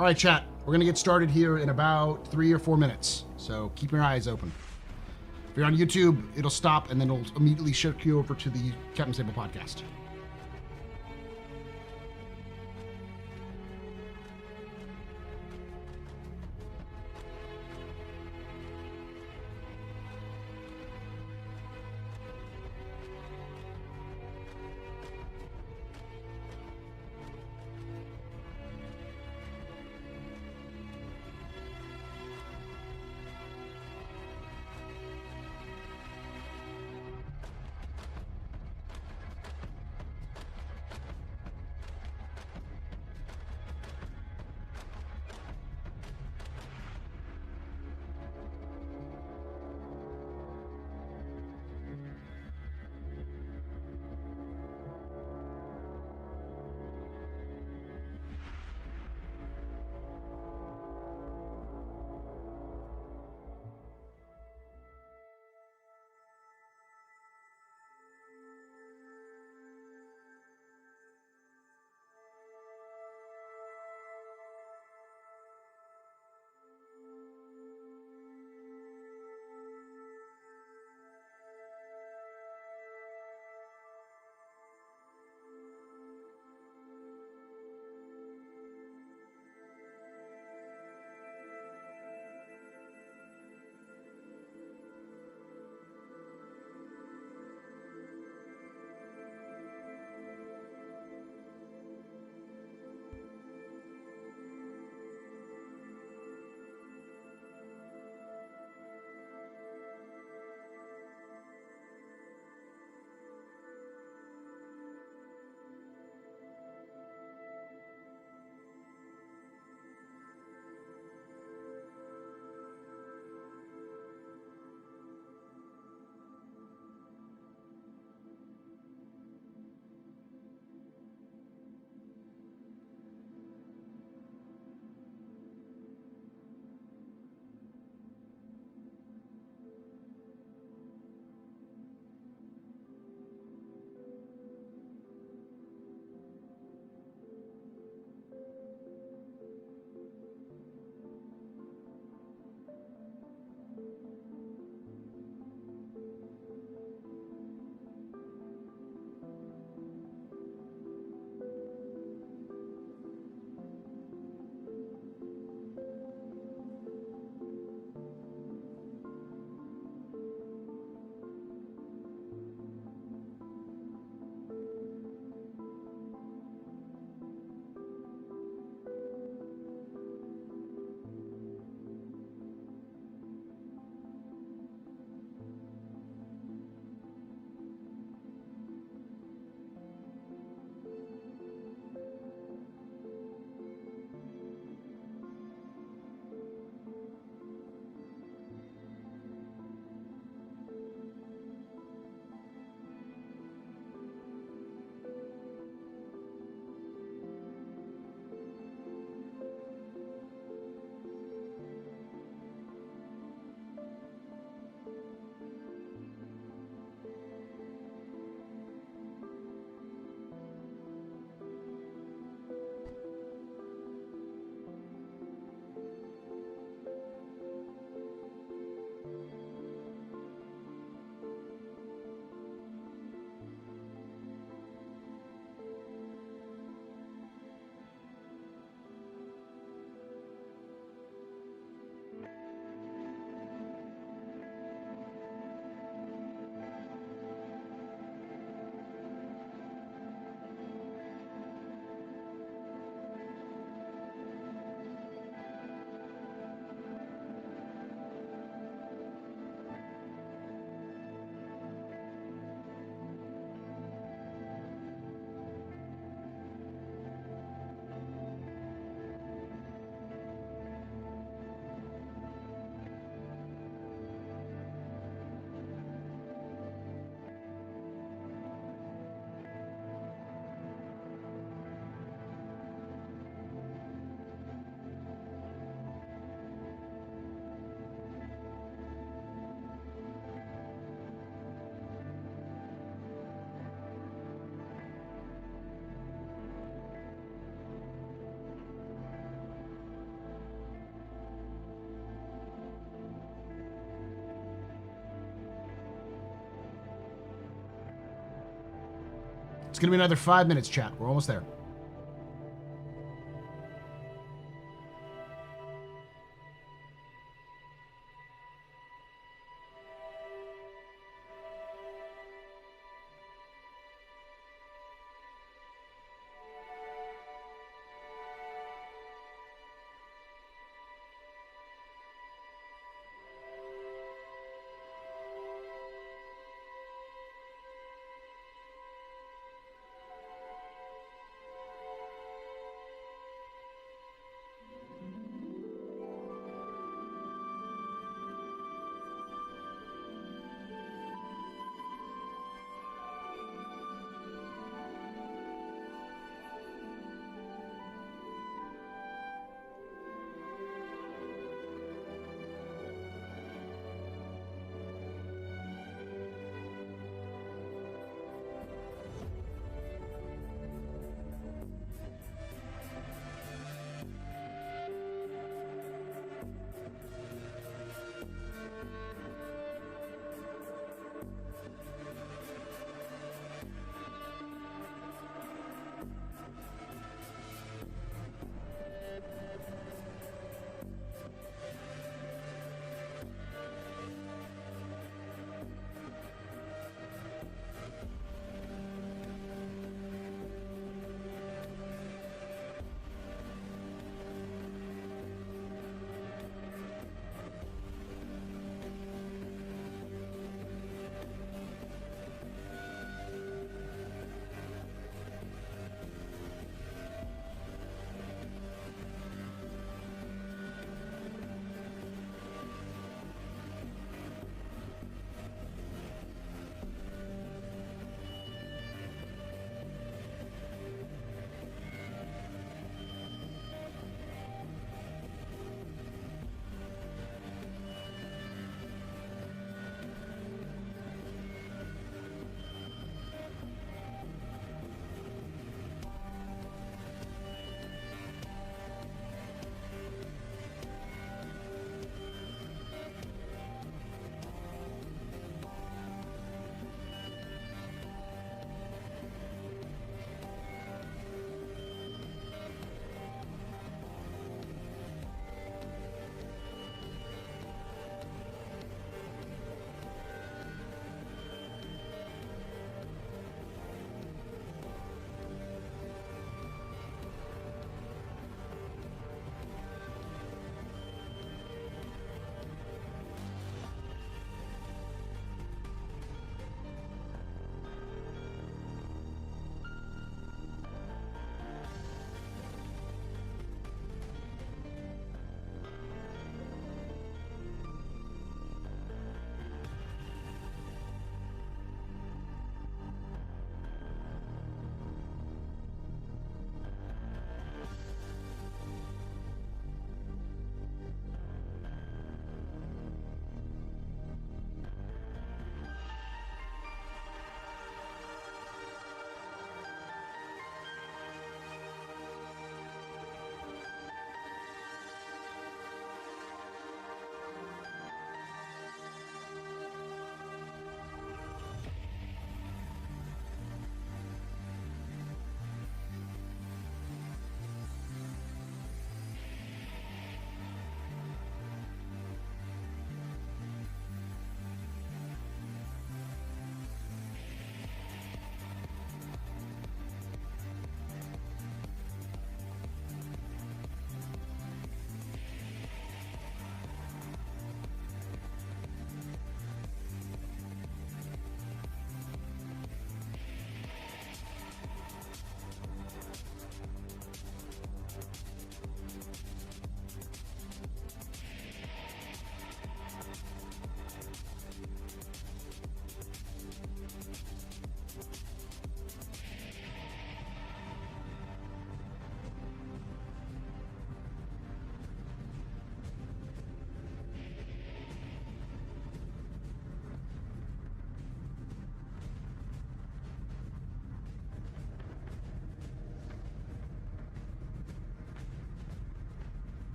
All right, chat. We're going to get started here in about 3 or 4 minutes. So keep your eyes open. If you're on YouTube, it'll stop and then it'll immediately shift you over to the Captain Sable podcast. It's going to be another 5 minutes, chat. We're almost there.